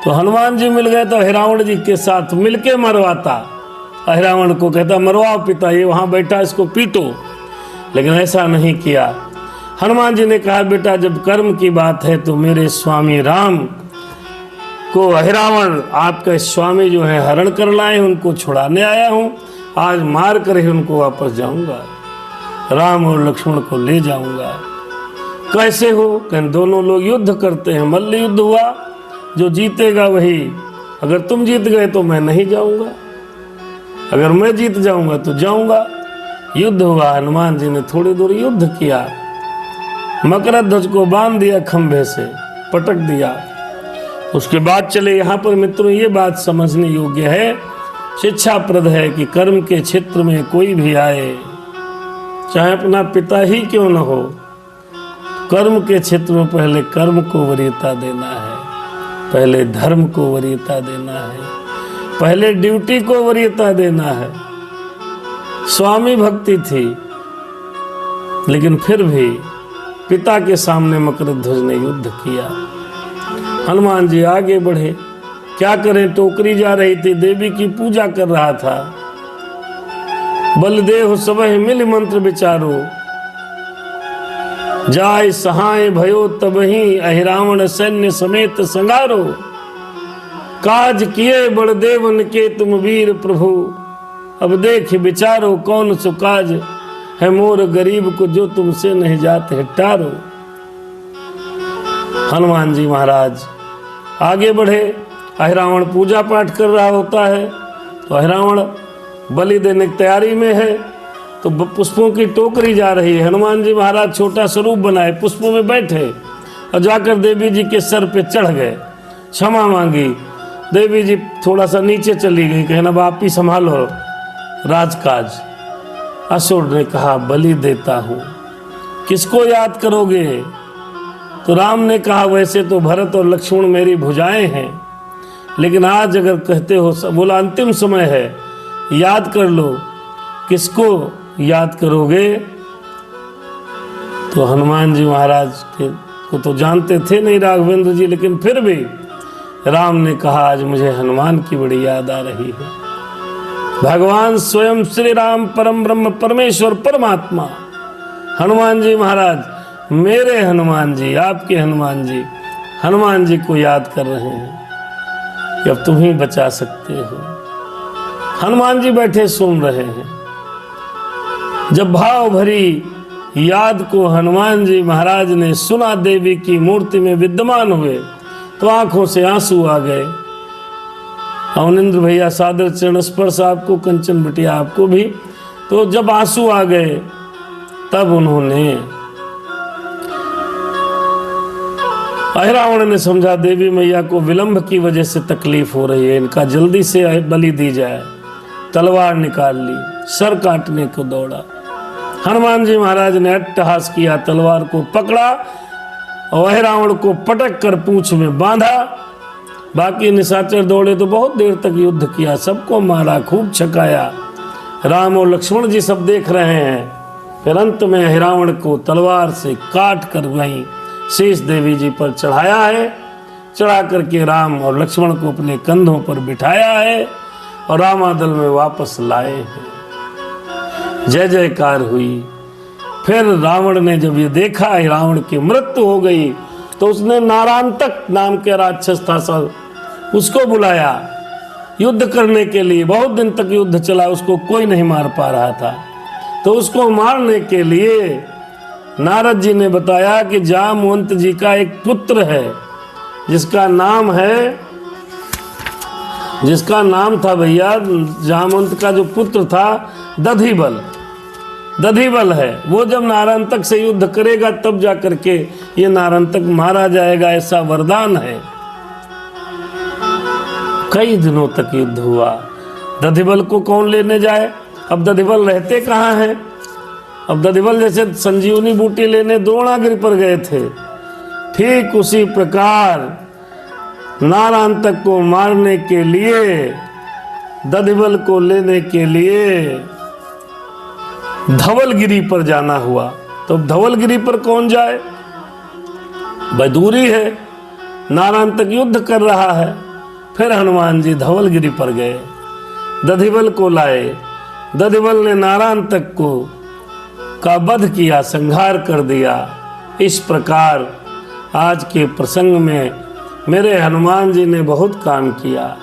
तो हनुमान जी मिल गए तो अहिरावण जी के साथ मिलके मरवाता। अहिरावण को कहता, मरवाओ पिता, ये वहां बैठा, इसको पीटो। लेकिन ऐसा नहीं किया। हनुमान जी ने कहा, बेटा जब कर्म की बात है तो मेरे स्वामी राम को अहिरावण, आपका स्वामी जो है, हरण कर लाए, उनको छुड़ाने आया हूं। आज मार कर ही उनको वापस जाऊंगा, राम और लक्ष्मण को ले जाऊंगा। कैसे हो? कहते दोनों लोग युद्ध करते हैं, मल्ल युद्ध हुआ, जो जीतेगा वही। अगर तुम जीत गए तो मैं नहीं जाऊंगा, अगर मैं जीत जाऊंगा तो जाऊंगा। युद्ध हुआ, हनुमान जी ने थोड़ी दूर युद्ध किया, मकरध्वज को बांध दिया, खंभे से पटक दिया। उसके बाद चले। यहाँ पर मित्रों ये बात समझने योग्य है, शिक्षाप्रद है कि कर्म के क्षेत्र में कोई भी आए, चाहे अपना पिता ही क्यों न हो, कर्म के क्षेत्र में पहले कर्म को वरीयता देना है, पहले धर्म को वरीयता देना है, पहले ड्यूटी को वरीयता देना है। स्वामी भक्ति थी, लेकिन फिर भी पिता के सामने मकरध्वज ने युद्ध किया। हनुमान जी आगे बढ़े, क्या करें? टोकरी जा रही थी, देवी की पूजा कर रहा था। बलदेव सबह मिल मंत्र विचारो, जाय सहाय भयो तबहि, अहिरावण सैन्य समेत संगारो। काज किए बड़देवन के तुम वीर प्रभु, अब देख विचारो कौन सो काज है मोर गरीब को, जो तुमसे नहीं जाते है टारो। हनुमान जी महाराज आगे बढ़े। अहिरावण पूजा पाठ कर रहा होता है, तो अहिरावण बलि देने की तैयारी में है। तो पुष्पों की टोकरी जा रही है। हनुमान जी महाराज छोटा स्वरूप बनाए, पुष्पों में बैठे और जाकर देवी जी के सर पे चढ़ गए, क्षमा मांगी। देवी जी थोड़ा सा नीचे चली गई, कहना बाप ही संभालो राजकाज। असुर ने कहा बलि देता हूं, किसको याद करोगे? तो राम ने कहा वैसे तो भरत और लक्ष्मण मेरी भुजाएं हैं, लेकिन आज अगर कहते हो, बोला अंतिम समय है, याद कर लो, किसको याद करोगे? तो हनुमान जी महाराज को तो जानते थे नहीं राघवेंद्र जी, लेकिन फिर भी राम ने कहा आज मुझे हनुमान की बड़ी याद आ रही है। भगवान स्वयं श्री राम परम ब्रह्म परमेश्वर परमात्मा हनुमान जी महाराज, मेरे हनुमान जी, आपके हनुमान जी को याद कर रहे हैं कि अब तुम ही बचा सकते हो। हनुमान जी बैठे सुन रहे हैं। जब भाव भरी याद को हनुमान जी महाराज ने सुना, देवी की मूर्ति में विद्यमान हुए, तो आंखों से आंसू आ गए। अवनिंद्र भैया सादर चरण स्पर्श आपको, कंचन बिटिया आपको भी। तो जब आंसू आ गए तब उन्होंने, अहिरावण ने समझा देवी मैया को विलंब की वजह से तकलीफ हो रही है, इनका जल्दी से बलि दी जाए। तलवार निकाल ली, सर काटने को दौड़ा। हनुमान जी महाराज ने अट्टहास किया, तलवार को पकड़ा और अहिरावण को पटक कर पूंछ में बांधा। बाकी निशाचर दौड़े तो बहुत देर तक युद्ध किया, सबको मारा, खूब छकाया। राम और लक्ष्मण जी सब देख रहे हैं। फिर अंत में अहिरावण को तलवार से काट कर वहीं शेष देवी जी पर चढ़ाया है। चढ़ा करके राम और लक्ष्मण को अपने कंधों पर बिठाया है और रामादल में वापस लाए हैं। जय जयकार हुई। फिर रावण ने जब ये देखा रावण की मृत्यु हो गई, तो उसने नारायणतक नाम के राक्षस था सब, उसको बुलाया युद्ध करने के लिए। बहुत दिन तक युद्ध चला, उसको कोई नहीं मार पा रहा था। तो उसको मारने के लिए नारद जी ने बताया कि जामवंत जी का एक पुत्र है, जिसका नाम था भैया, जामवंत का जो पुत्र था दधिबल है। वो जब नारायणतक से युद्ध करेगा तब जाकर के ये नारायणतक मारा जाएगा, ऐसा वरदान है। कई दिनों तक युद्ध हुआ। दधिबल को कौन लेने जाए? अब दधिबल रहते कहाँ हैं? अब दधिबल जैसे संजीवनी बूटी लेने द्रोणागिरि पर गए थे, ठीक उसी प्रकार नारायणतक को मारने के लिए, दधिबल को लेने के लिए धवलगिरी पर जाना हुआ। तो धवलगिरी पर कौन जाए? भाई दूरी है, नारायणतक युद्ध कर रहा है। फिर हनुमान जी धवलगिरी पर गए, दधिबल को लाए। दधिबल ने नारायणतक का वध किया, संहार कर दिया। इस प्रकार आज के प्रसंग में मेरे हनुमान जी ने बहुत काम किया।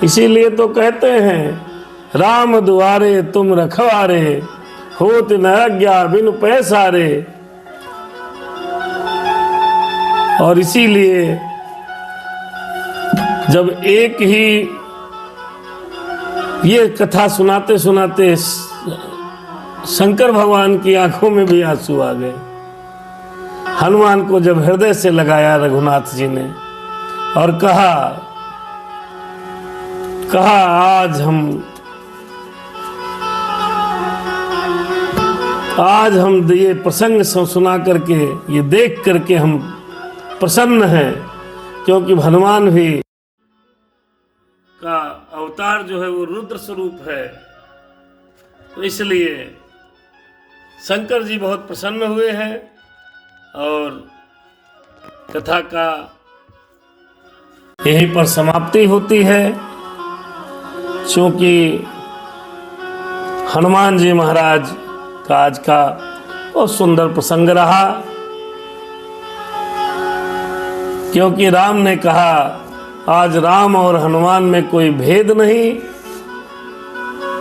इसीलिए तो कहते हैं राम दुआरे तुम रखवारे, होत न आज्ञा बिनु पैसारे। और इसीलिए जब एक ही ये कथा सुनाते सुनाते शंकर भगवान की आंखों में भी आंसू आ गए। हनुमान को जब हृदय से लगाया रघुनाथ जी ने और कहा आज हम ये प्रसंग सुना करके, ये देख करके हम प्रसन्न हैं, क्योंकि हनुमान भी का अवतार जो है वो रुद्र स्वरूप है। तो इसलिए शंकर जी बहुत प्रसन्न हुए हैं और कथा का यहीं पर समाप्ति होती है। क्योंकि हनुमान जी महाराज का आज का बहुत सुंदर प्रसंग रहा, क्योंकि राम ने कहा आज राम और हनुमान में कोई भेद नहीं,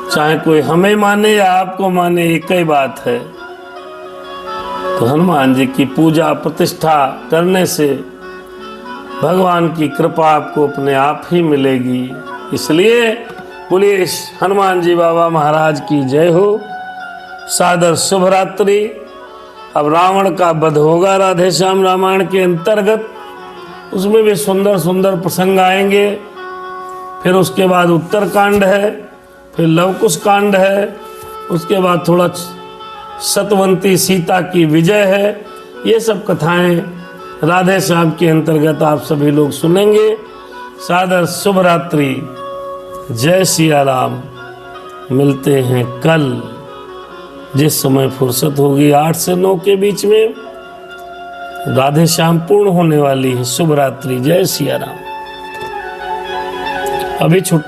चाहे कोई हमें माने या आपको माने, एक ही बात है। तो हनुमान जी की पूजा प्रतिष्ठा करने से भगवान की कृपा आपको अपने आप ही मिलेगी। इसलिए बोलिए हनुमान जी बाबा महाराज की जय हो। सादर शुभ रात्रि। अब रावण का वध होगा राधे श्याम रामायण के अंतर्गत, उसमें भी सुंदर सुंदर प्रसंग आएंगे। फिर उसके बाद उत्तरकांड है, फिर लवकुश कांड है, उसके बाद थोड़ा सतवंती सीता की विजय है। ये सब कथाएं राधे श्याम के अंतर्गत आप सभी लोग सुनेंगे। सादर शुभ रात्रि, जय सिया राम। मिलते हैं कल जिस समय फुर्सत होगी 8 से 9 के बीच में। राधे श्याम पूर्ण होने वाली है। शुभ रात्रि, जय सिया राम। अभी छुट्टी